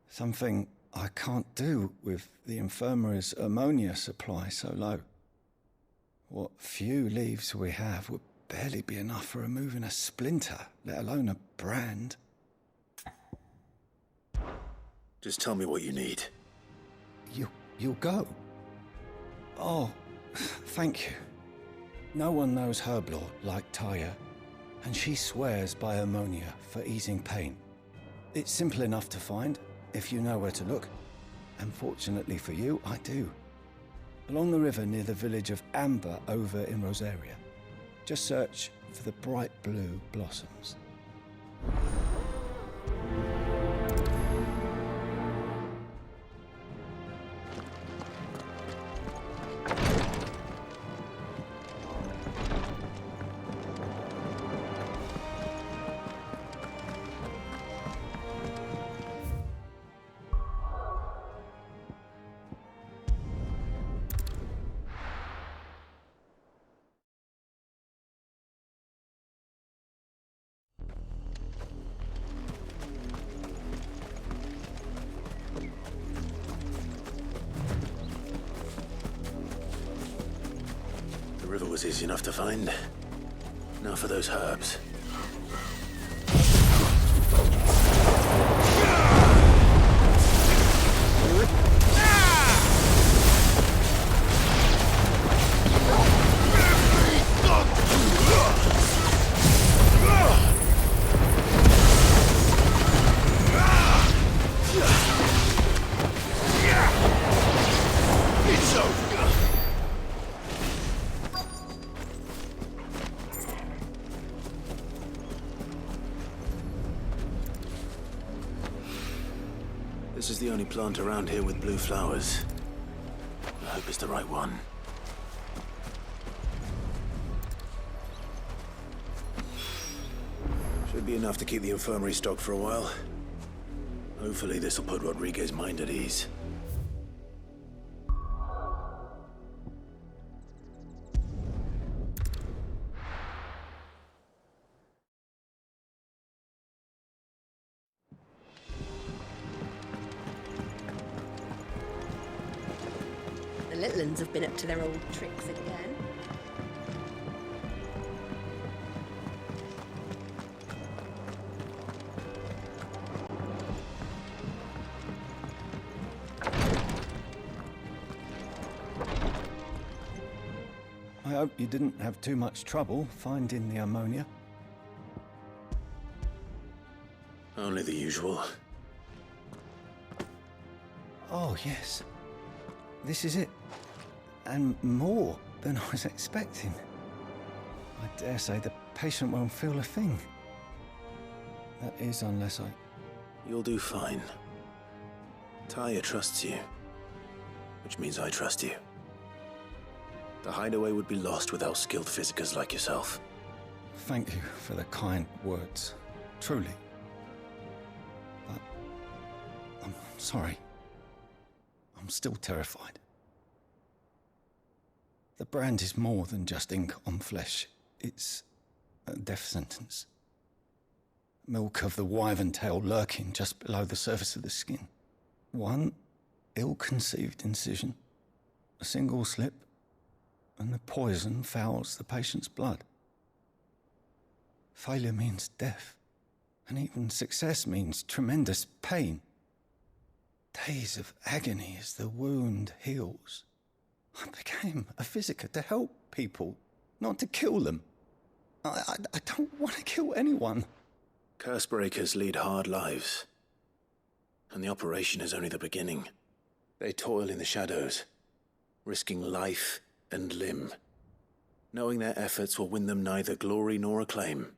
Something I can't do with the infirmary's ammonia supply so low. What few leaves we have would barely be enough for removing a splinter, let alone a brand. Just tell me what you need. You'll go? Oh, thank you. No one knows Herblore like Taya, and she swears by ammonia for easing pain. It's simple enough to find, if you know where to look. And fortunately for you, I do. Along the river near the village of Amber over in Rosaria. Just search for the bright blue blossoms. The river was easy enough to find. Now for those herbs. It's over. This is the only plant around here with blue flowers. I hope it's the right one. Should be enough to keep the infirmary stocked for a while. Hopefully this will put Rodriguez's mind at ease. The little uns have been up to their old tricks again. I hope you didn't have too much trouble finding the ammonia. Only the usual. Oh, yes. This is it. And more than I was expecting. I dare say the patient won't feel a thing. That is, unless I... You'll do fine. Taya trusts you, which means I trust you. The hideaway would be lost without skilled physicers like yourself. Thank you for the kind words. Truly. But... I'm sorry. I'm still terrified. The brand is more than just ink on flesh. It's a death sentence. Milk of the wyvern tail lurking just below the surface of the skin. One ill-conceived incision, a single slip, and the poison fouls the patient's blood. Failure means death, and even success means tremendous pain. Days of agony as the wound heals. I became a physiker to help people, not to kill them. I don't want to kill anyone. Cursebreakers lead hard lives. And the operation is only the beginning. They toil in the shadows, risking life and limb, knowing their efforts will win them neither glory nor acclaim.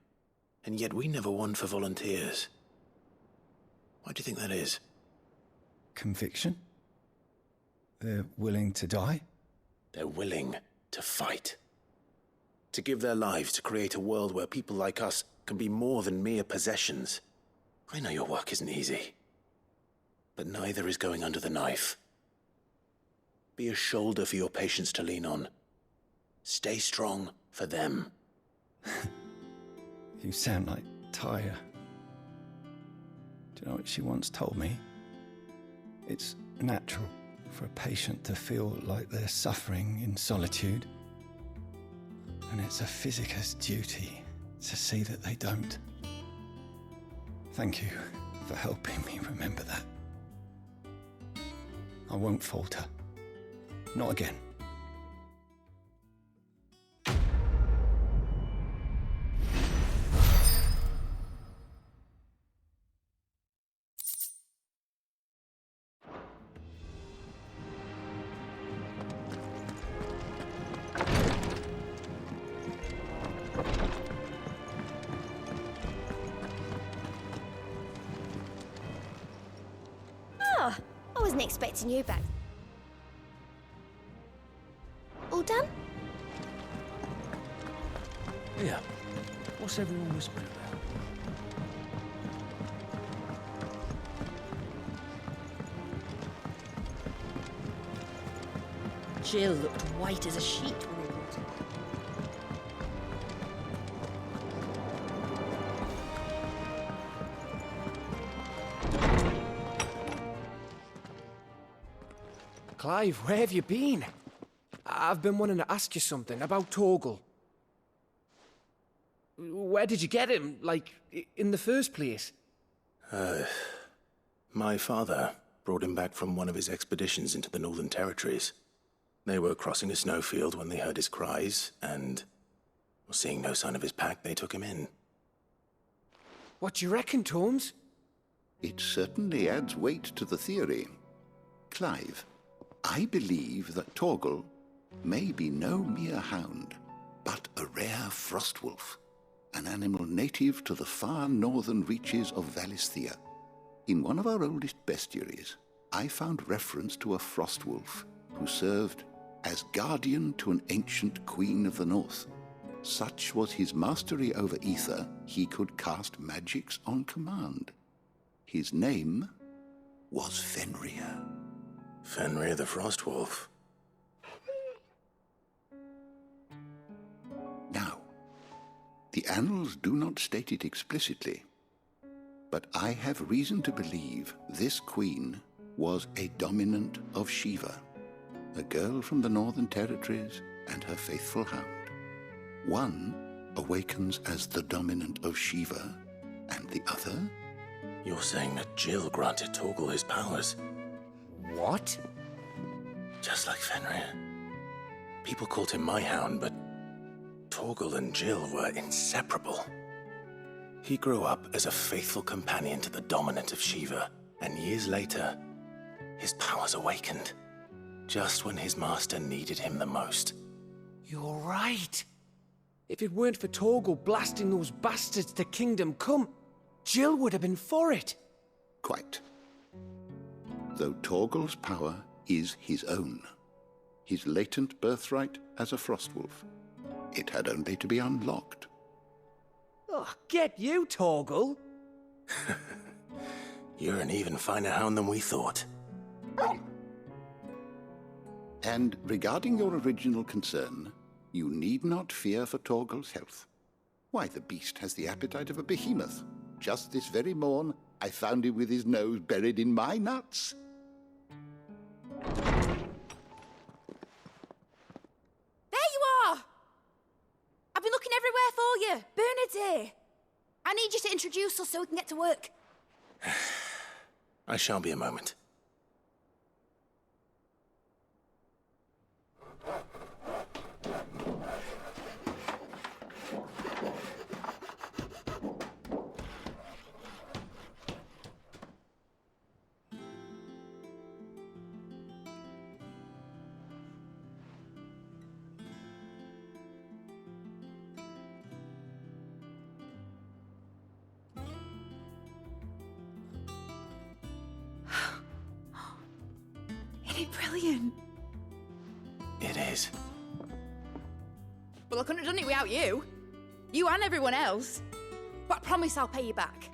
And yet we never won for volunteers. Why do you think that is? Conviction? They're willing to die? They're willing to fight. To give their lives to create a world where people like us can be more than mere possessions. I know your work isn't easy, but neither is going under the knife. Be a shoulder for your patients to lean on. Stay strong for them. You sound like Taya. Do you know what she once told me? It's natural for a patient to feel like they're suffering in solitude. And it's a physiker's duty to see that they don't. Thank you for helping me remember that. I won't falter. Not again. Oh, I wasn't expecting you back. All done? Yeah. What's everyone whispering about? Jill looked white as a sheet when they brought her. Clive, where have you been? I've been wanting to ask you something about Torgal. Where did you get him, like, in the first place? My father brought him back from one of his expeditions into the Northern Territories. They were crossing a snowfield when they heard his cries, and, seeing no sign of his pack, they took him in. What do you reckon, Torms? It certainly adds weight to the theory. Clive, I believe that Torgal may be no mere hound, but a rare frostwolf, an animal native to the far northern reaches of Valisthea. In one of our oldest bestiaries, I found reference to a Frostwolf who served as guardian to an ancient queen of the north. Such was his mastery over ether, he could cast magics on command. His name was Fenrir. Fenrir the Frostwolf. Now, the annals do not state it explicitly, but I have reason to believe this queen was a dominant of Shiva, a girl from the Northern Territories and her faithful hound. One awakens as the dominant of Shiva, and the other? You're saying that Jill granted Torgal his powers? What? Just like Fenrir. People called him my hound, but Torgal and Jill were inseparable. He grew up as a faithful companion to the dominant of Shiva, and years later, his powers awakened, just when his master needed him the most. You're right. If it weren't for Torgal blasting those bastards to Kingdom Come, Jill would have been for it. Quite. Though Torgal's power is his own, his latent birthright as a Frostwolf. It had only to be unlocked. Oh, get you, Torgal! You're an even finer hound than we thought. And regarding your original concern, you need not fear for Torgal's health. Why, the beast has the appetite of a behemoth. Just this very morn, I found him with his nose buried in my nuts. There you are! I've been looking everywhere for you. Bernard's here. I need you to introduce us so we can get to work. I shall be a moment. Isn't it brilliant? It is. Well, I couldn't have done it without you. You and everyone else. But I promise I'll pay you back.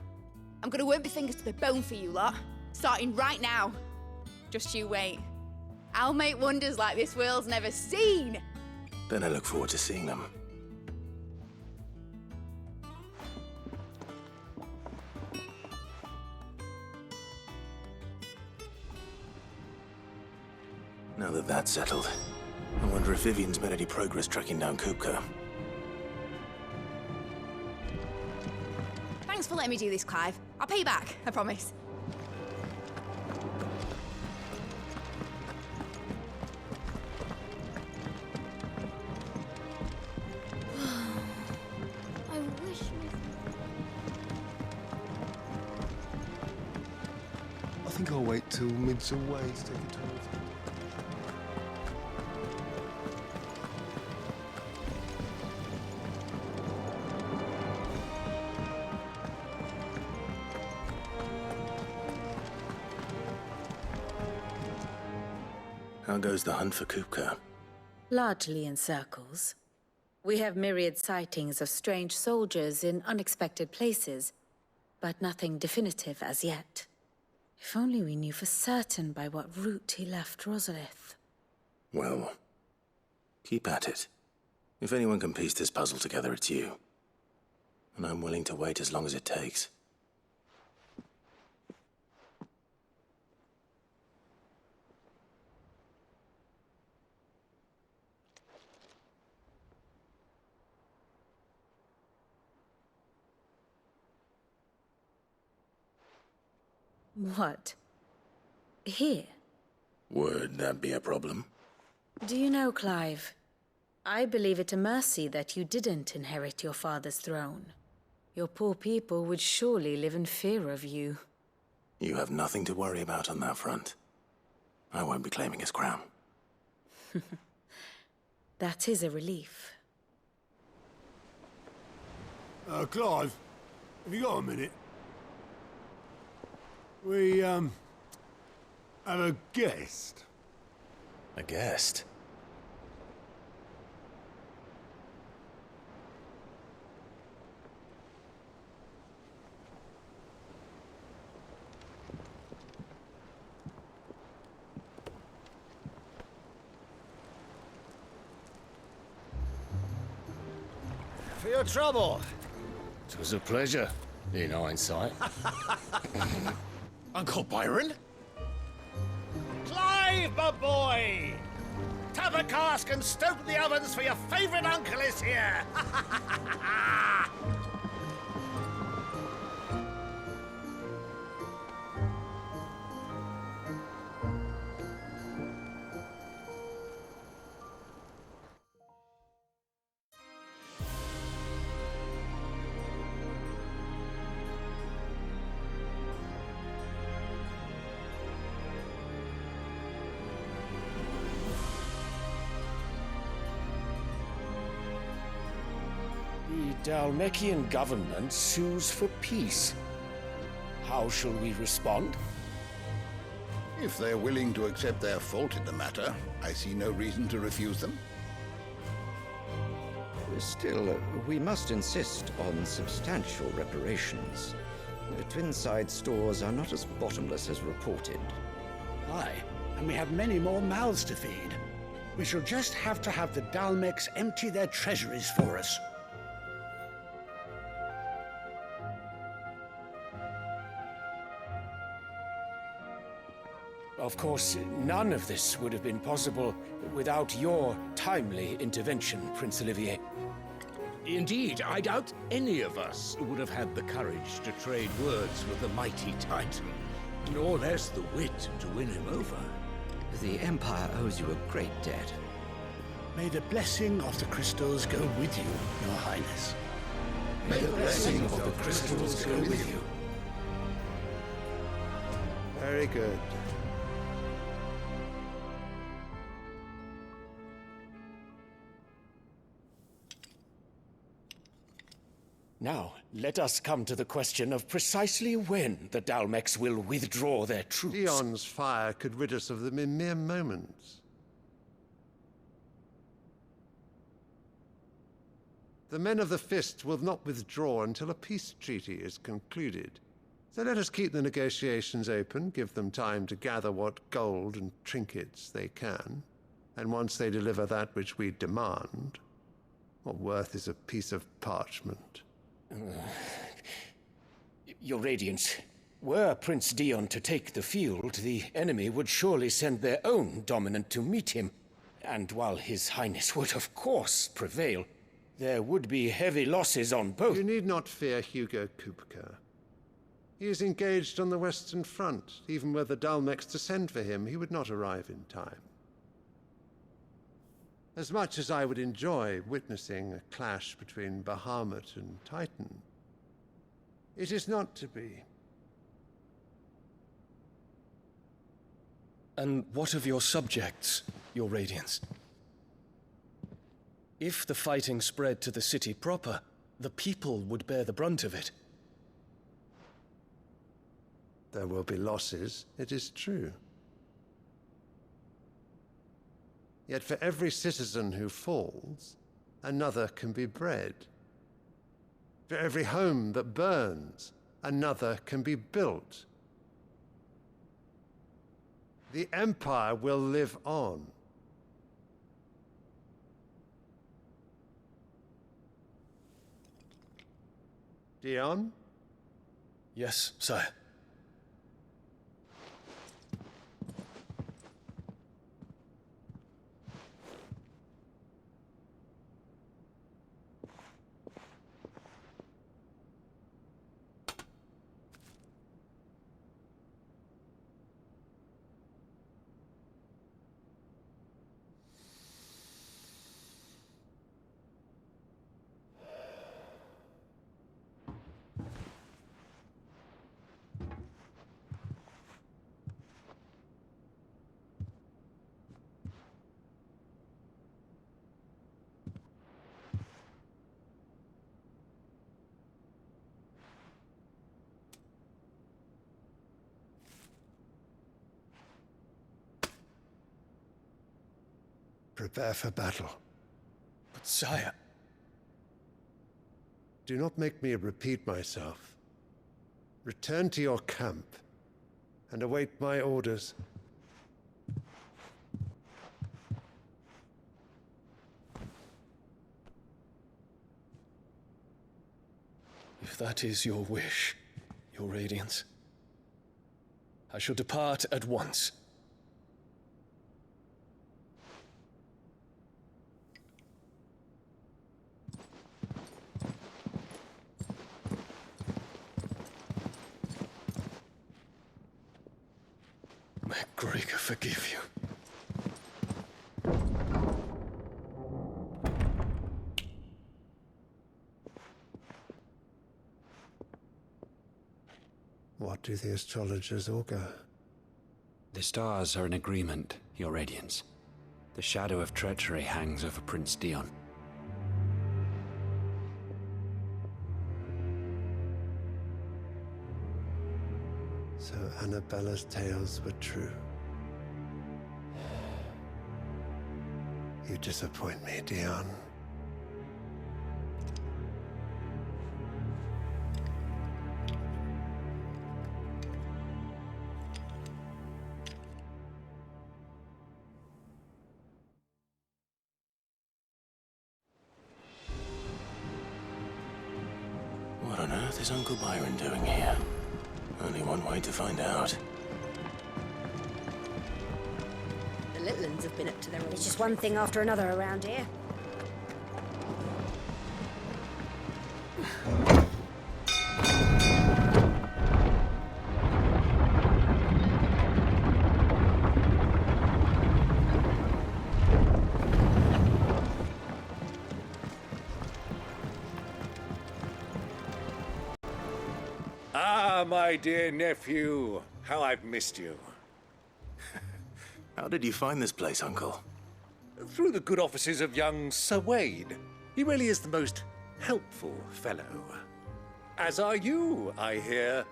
I'm gonna work my fingers to the bone for you lot, starting right now. Just you wait. I'll make wonders like this world's never seen. Then I look forward to seeing them. Now that that's settled, I wonder if Vivian's made any progress tracking down Kupka. Thanks for letting me do this, Clive. I'll pay you back, I promise. I wish I think I'll wait till mid's away to take a tour. How goes the hunt for Kupka? Largely in circles. We have myriad sightings of strange soldiers in unexpected places, but nothing definitive as yet. If only we knew for certain by what route he left Rosalith. Well, keep at it. If anyone can piece this puzzle together, it's you. And I'm willing to wait as long as it takes. What? Here? Would that be a problem? Do you know, Clive? I believe it a mercy that you didn't inherit your father's throne. Your poor people would surely live in fear of you. You have nothing to worry about on that front. I won't be claiming his crown. That is a relief. Clive, have you got a minute? We, have a guest. A guest? For your trouble. It was a pleasure, in hindsight. Uncle Byron? Clive, my boy! Tap a cask and stoke the ovens, for your favourite uncle is here! The Dalmekian government sues for peace. How shall we respond? If they're willing to accept their fault in the matter, I see no reason to refuse them. Still, we must insist on substantial reparations. The Twinside stores are not as bottomless as reported. Aye, and we have many more mouths to feed. We shall just have to have the Dalmex empty their treasuries for us. Of course, none of this would have been possible without your timely intervention, Prince Olivier. Indeed, I doubt any of us would have had the courage to trade words with the mighty Titan, nor less the wit to win him over. The Empire owes you a great debt. May the blessing of the crystals go with you, Your Highness. May the blessing of the crystals go with you. Very good. Now, let us come to the question of precisely when the Dalmex will withdraw their troops. Dion's fire could rid us of them in mere moments. The men of the Fist will not withdraw until a peace treaty is concluded. So let us keep the negotiations open, give them time to gather what gold and trinkets they can, and once they deliver that which we demand, what worth is a piece of parchment? Your Radiance, were Prince Dion to take the field, the enemy would surely send their own dominant to meet him. And while His Highness would of course prevail, there would be heavy losses on both. You need not fear Hugo Kupka. He is engaged on the Western Front. Even were the Dalmex to send for him, he would not arrive in time. As much as I would enjoy witnessing a clash between Bahamut and Titan, it is not to be. And what of your subjects, Your Radiance? If the fighting spread to the city proper, the people would bear the brunt of it. There will be losses, it is true. Yet for every citizen who falls, another can be bred. For every home that burns, another can be built. The Empire will live on. Dion? Yes, sire. prepare for battle. But sire... Do not make me repeat myself. Return to your camp and await my orders. If that is your wish, Your Radiance, I shall depart at once. May Gregor forgive you. What do the astrologers augur? The stars are in agreement, Your Radiance. The shadow of treachery hangs over Prince Dion. So Annabella's tales were true. You disappoint me, Dion. What on earth is Uncle Byron doing here? Only one way to find out. The little uns have been up to their own. It's just one thing after another around here. Ah, my dear nephew, how I've missed you. How did you find this place, Uncle? Through the good offices of young Sir Wade. He really is the most helpful fellow. As are you, I hear.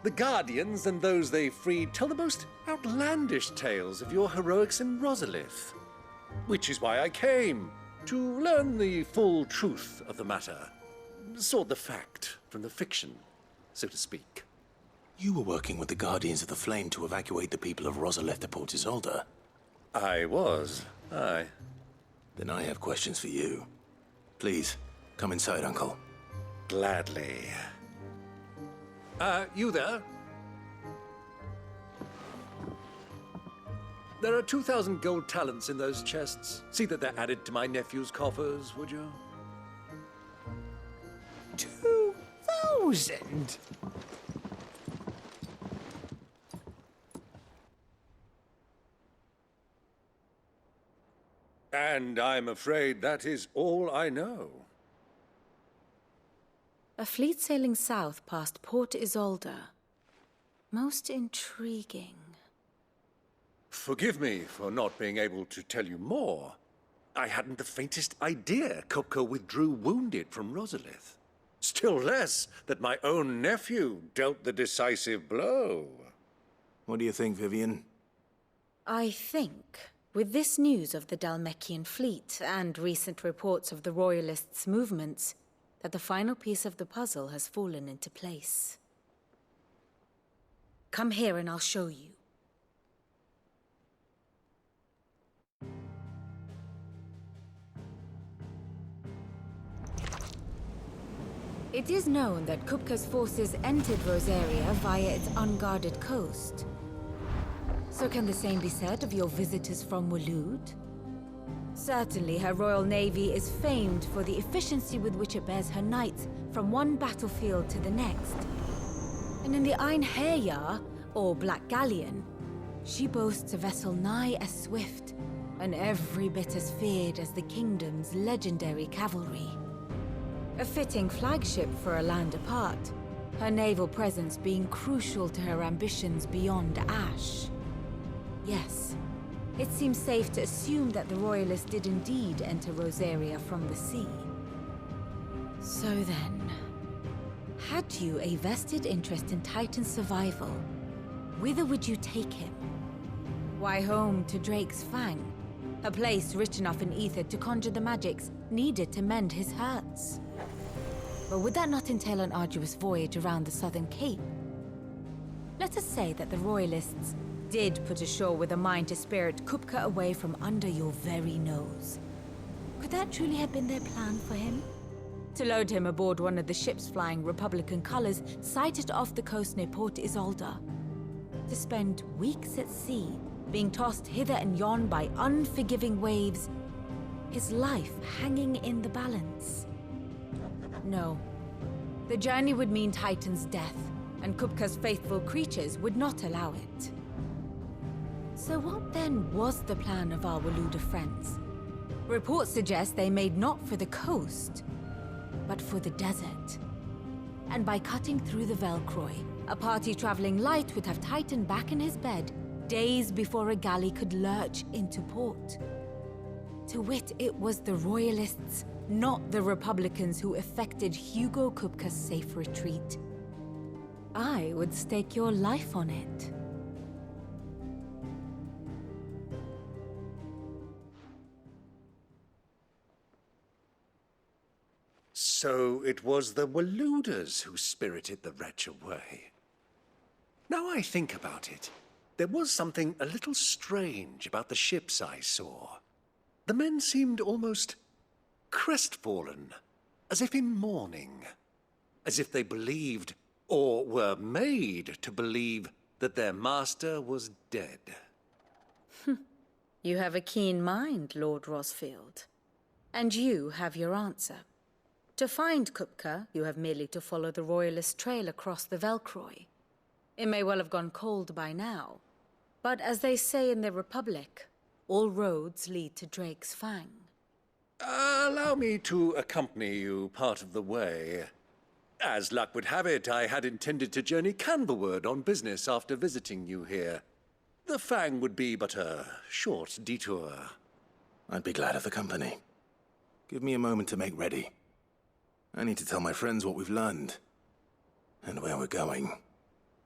The Guardians and those they freed tell the most outlandish tales of your heroics in Rosalith. Which is why I came, to learn the full truth of the matter. Sort the fact from the fiction, so to speak. You were working with the Guardians of the Flame to evacuate the people of Rosalith to Port Isolde. I was, aye. Then I have questions for you. Please, come inside, Uncle. Gladly. You there? There are 2,000 gold talents in those chests. See that they're added to my nephew's coffers, would you? 2,000? And I'm afraid that is all I know. A fleet sailing south past Port Isolde. Most intriguing. Forgive me for not being able to tell you more. I hadn't the faintest idea Kupka withdrew wounded from Rosalith. Still less that my own nephew dealt the decisive blow. What do you think, Vivian? I think, with this news of the Dhalmekian fleet and recent reports of the Royalists' movements, that the final piece of the puzzle has fallen into place. Come here and I'll show you. It is known that Kupka's forces entered Rosaria via its unguarded coast. So can the same be said of your visitors from Waloed? Certainly, her Royal Navy is famed for the efficiency with which it bears her knights from one battlefield to the next. And in the Einherjar, or Black Galleon, she boasts a vessel nigh as swift and every bit as feared as the kingdom's legendary cavalry. A fitting flagship for a land apart, her naval presence being crucial to her ambitions beyond Ash. Yes, it seems safe to assume that the Royalists did indeed enter Rosaria from the sea. So then, had you a vested interest in Titan's survival, whither would you take him? Why home to Drake's Fang? A place rich enough in ether to conjure the magics needed to mend his hurts. But would that not entail an arduous voyage around the southern cape? Let us say that the Royalists did put ashore with a mind to spirit Kupka away from under your very nose. Could that truly have been their plan for him? To load him aboard one of the ships flying Republican colors sighted off the coast near Port Isolde. To spend weeks at sea, being tossed hither and yon by unforgiving waves, his life hanging in the balance. No. The journey would mean Titan's death, and Kupka's faithful creatures would not allow it. So what then was the plan of our Waluda friends? Reports suggest they made not for the coast, but for the desert. And by cutting through the Velcroy, a party traveling light would have Titan back in his bed days before a galley could lurch into port. To wit, it was the Royalists, not the Republicans, who effected Hugo Kupka's safe retreat. I would stake your life on it. So it was the Waludas who spirited the wretch away. Now I think about it, there was something a little strange about the ships I saw. The men seemed almost crestfallen, as if in mourning, as if they believed, or were made to believe, that their master was dead. You have a keen mind, Lord Rosfield. And you have your answer. To find Kupka, you have merely to follow the Royalist trail across the Velcroy. It may well have gone cold by now, but as they say in the Republic, all roads lead to Drake's Fang. Allow me to accompany you part of the way. As luck would have it, I had intended to journey Canverward on business after visiting you here. The Fang would be but a short detour. I'd be glad of the company. Give me a moment to make ready. I need to tell my friends what we've learned, and where we're going.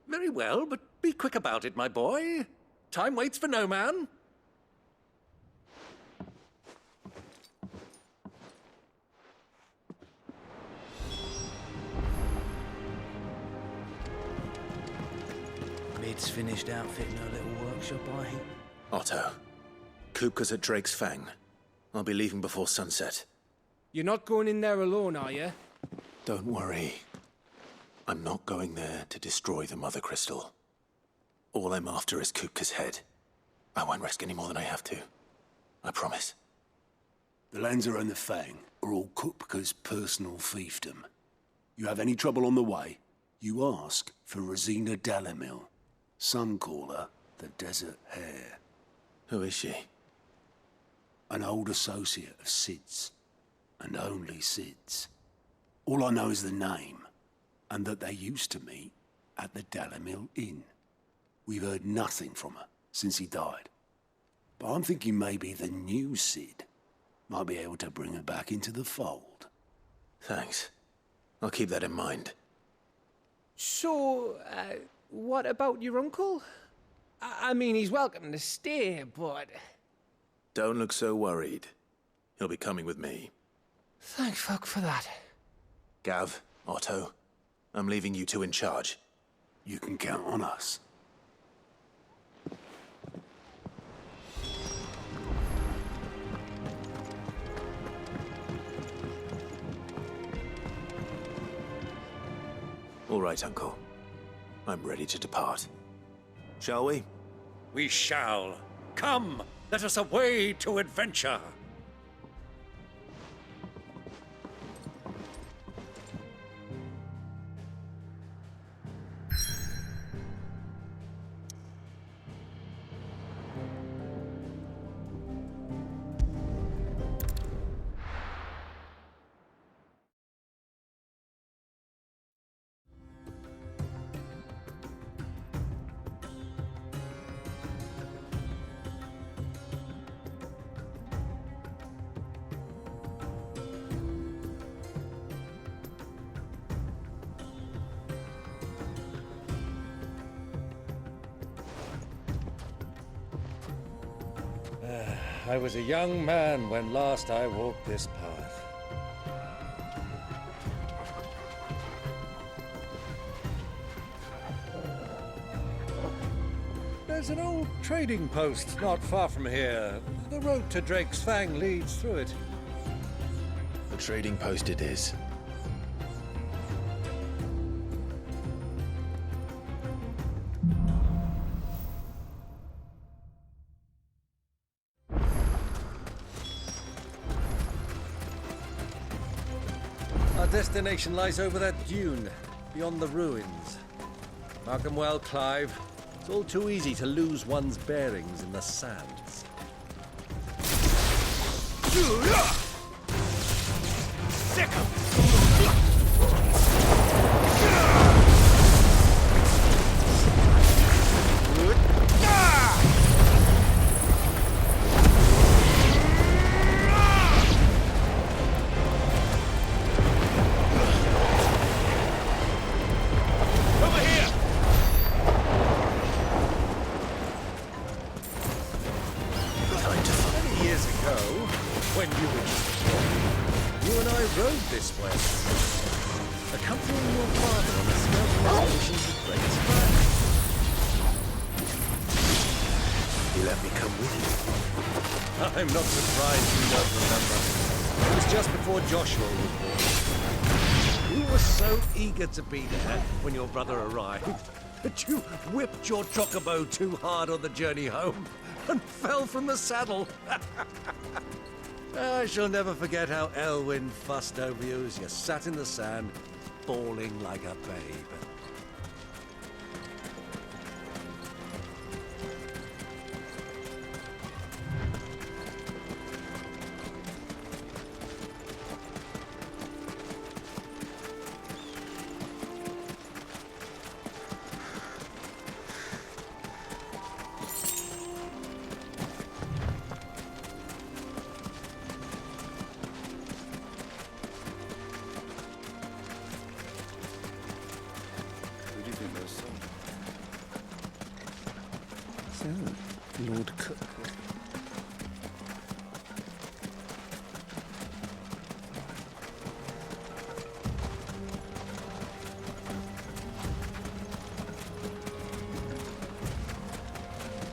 Very well, but be quick about it, my boy. Time waits for no man. Mid's finished outfitting her little workshop, I think. Otto, Kupka's at Drake's Fang. I'll be leaving before sunset. You're not going in there alone, are you? Don't worry. I'm not going there to destroy the Mother Crystal. All I'm after is Kupka's head. I won't risk any more than I have to. I promise. The Lanza and the Fang are all Kupka's personal fiefdom. You have any trouble on the way, you ask for Rosina Dalamil. Some call her the Desert Hare. Who is she? An old associate of Sid's, and only Sid's. All I know is the name, and that they used to meet at the Dalamil Inn. We've heard nothing from her since he died. But I'm thinking maybe the new Sid might be able to bring her back into the fold. Thanks. I'll keep that in mind. So, what about your uncle? I mean, he's welcome to stay, but... Don't look so worried. He'll be coming with me. Thank fuck for that. Gav, Otto, I'm leaving you two in charge. You can count on us. All right, Uncle. I'm ready to depart. Shall we? We shall. Come, let us away to adventure. I was a young man when last I walked this path. There's an old trading post not far from here. The road to Drake's Fang leads through it. The trading post it is. Our destination lies over that dune, beyond the ruins. Mark them well, Clive. It's all too easy to lose one's bearings in the sands. Sick 'em! I'm not surprised you don't remember. It was just before Joshua was born. You were so eager to be there when your brother arrived that you whipped your chocobo too hard on the journey home and fell from the saddle. I shall never forget how Elwyn fussed over you as you sat in the sand, bawling like a babe. Lord Cook.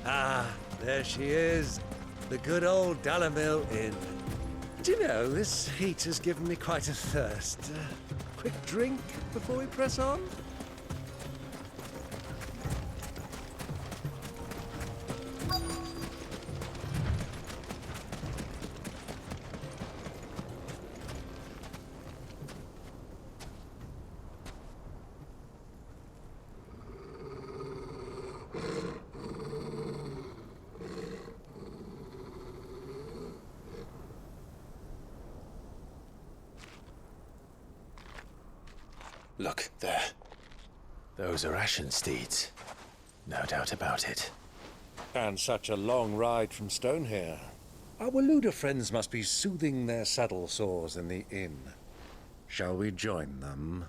Ah, there she is. The good old Dalamil Inn. Do you know, this heat has given me quite a thirst. Quick drink before we press on? Look, there. Those are Ashen steeds. No doubt about it. And such a long ride from Stonehair. Our Waluda friends must be soothing their saddle sores in the inn. Shall we join them?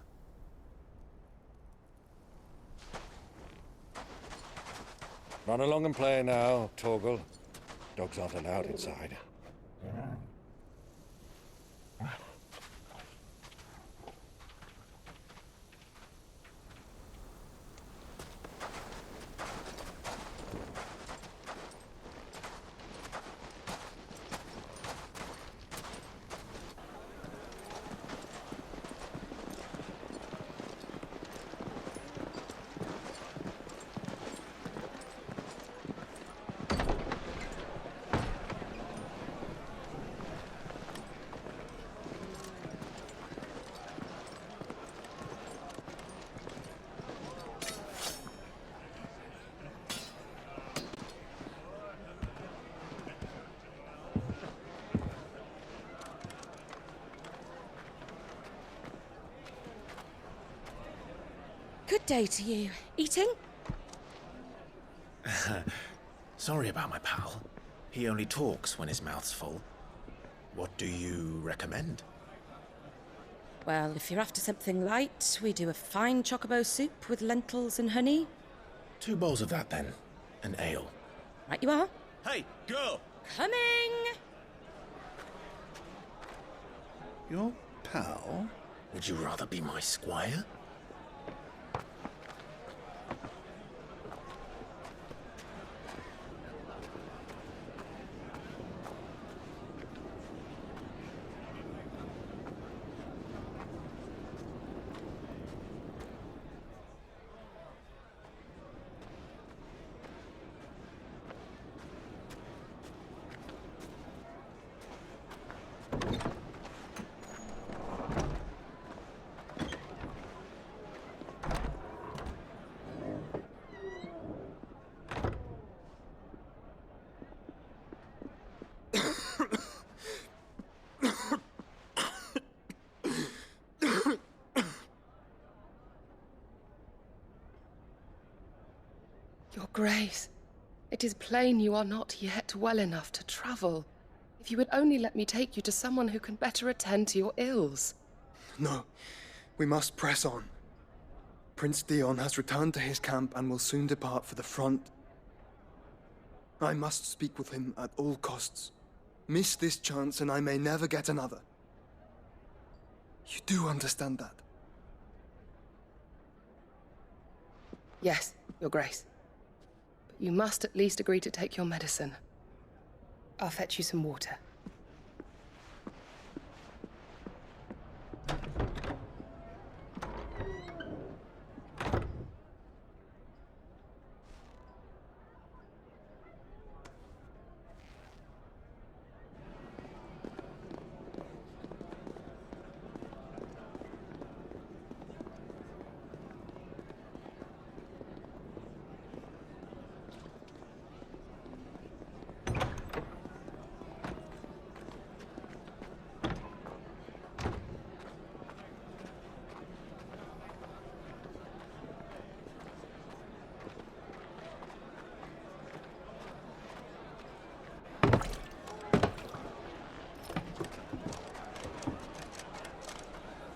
Run along and play now, Torgal. Dogs aren't allowed inside. Good day to you. Eating? Sorry about my pal. He only talks when his mouth's full. What do you recommend? Well, if you're after something light, we do a fine chocobo soup with lentils and honey. 2 bowls of that, then. An ale. Right you are. Hey, girl! Coming! Your pal? Would you rather be my squire? Your Grace, it is plain you are not yet well enough to travel. If you would only let me take you to someone who can better attend to your ills. No, we must press on. Prince Theon has returned to his camp and will soon depart for the front. I must speak with him at all costs. Miss this chance and I may never get another. You do understand that? Yes, Your Grace. But you must at least agree to take your medicine. I'll fetch you some water.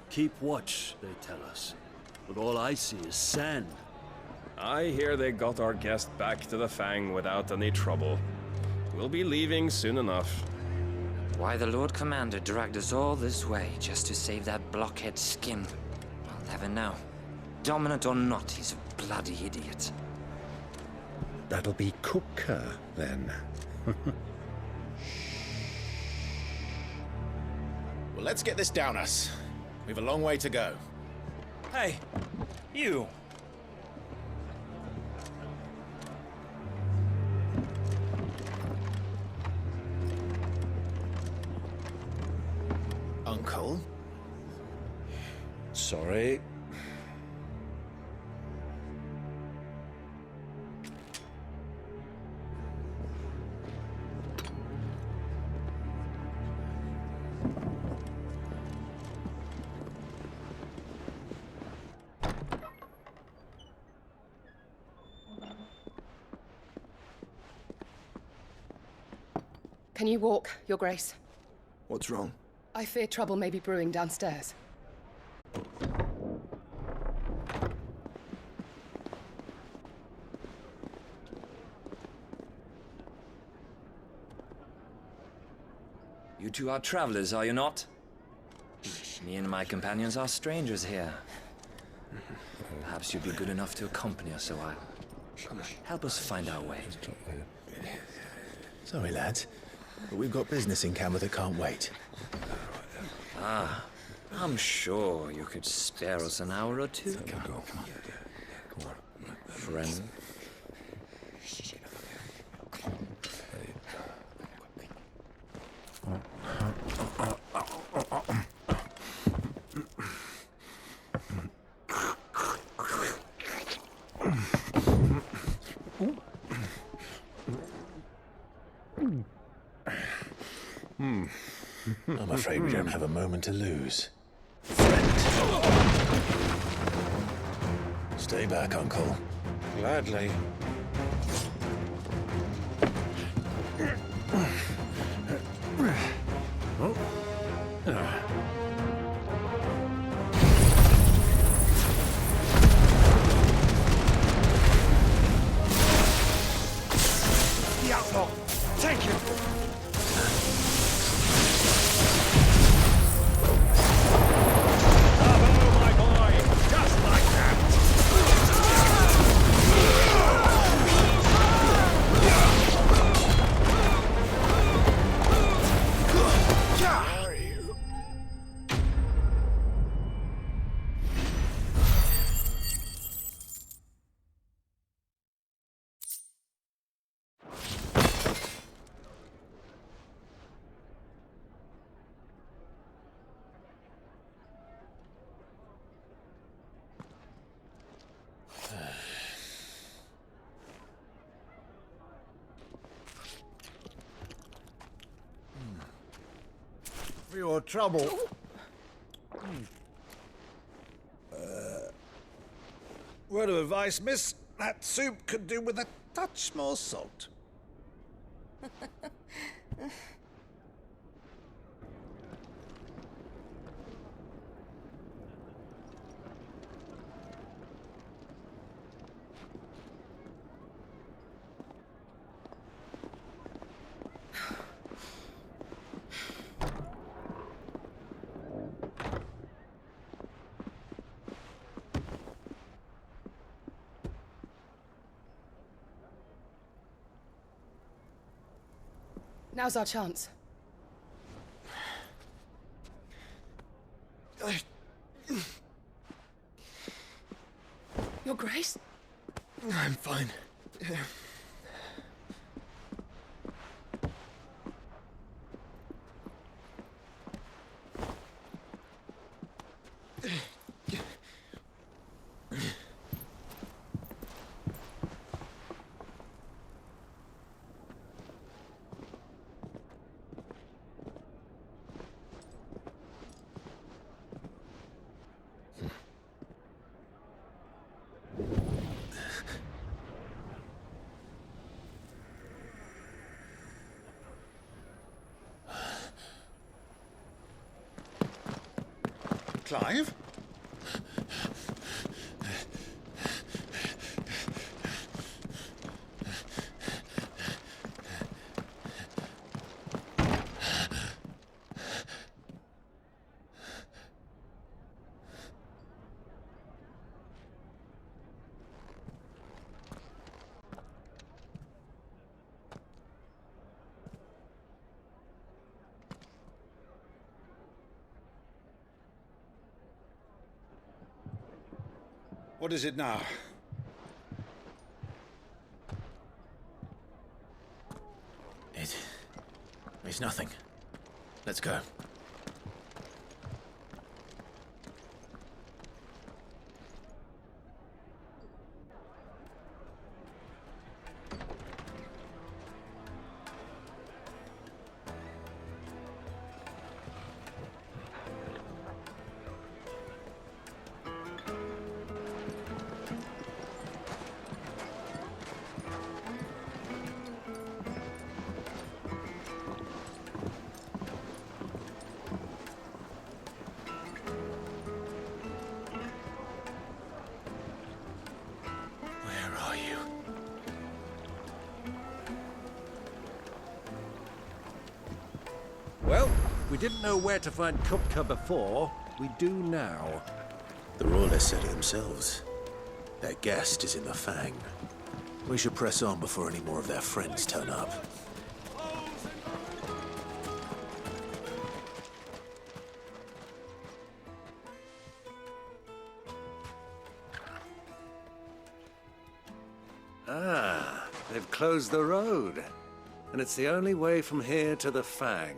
Keep watch, they tell us. But all I see is sand. I hear they got our guest back to the Fang without any trouble. We'll be leaving soon enough. Why the Lord Commander dragged us all this way just to save that blockhead Skim, I'll never know. Dominant or not, he's a bloody idiot. That'll be Kupka, then. Well, let's get this down us. We've a long way to go. Hey, you! Uncle? Sorry. Can you walk, Your Grace? What's wrong? I fear trouble may be brewing downstairs. You two are travelers, are you not? Me and my companions are strangers here. Perhaps you'd be good enough to accompany us a while. Help us find our way. Sorry, lads, but we've got business in Camber that can't wait. Ah, I'm sure you could spare us an hour or two. Come on. Friend. I'm afraid we don't have a moment to lose. Stay back, Uncle. Gladly. The outlaw! Take him! Bravo, my boy! Just like that! For your trouble. Word of advice, miss. That soup could do with a touch more salt. Now's our chance. Your Grace? I'm fine. Clive? What is it now? It's nothing. Let's go. Well, we didn't know where to find Kupka before. We do now. The Royalists said it themselves. Their guest is in the Fang. We should press on before any more of their friends turn up. Ah, they've closed the road. And it's the only way from here to the Fang.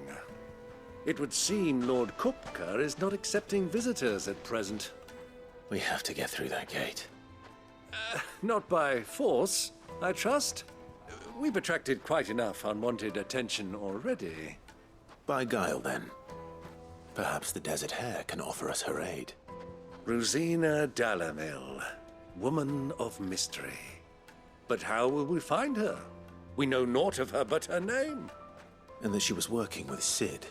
It would seem Lord Kupka is not accepting visitors at present. We have to get through that gate. Not by force, I trust. We've attracted quite enough unwanted attention already. By guile, then. Perhaps the Desert Hare can offer us her aid. Rosina Dalamil, woman of mystery. But how will we find her? We know naught of her but her name. And that she was working with Cid.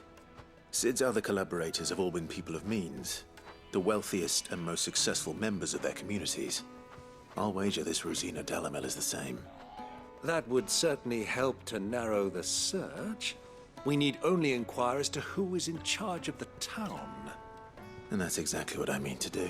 Cid's other collaborators have all been people of means, the wealthiest and most successful members of their communities. I'll wager this Rosina Dalamil is the same. That would certainly help to narrow the search. We need only inquire as to who is in charge of the town. And that's exactly what I mean to do.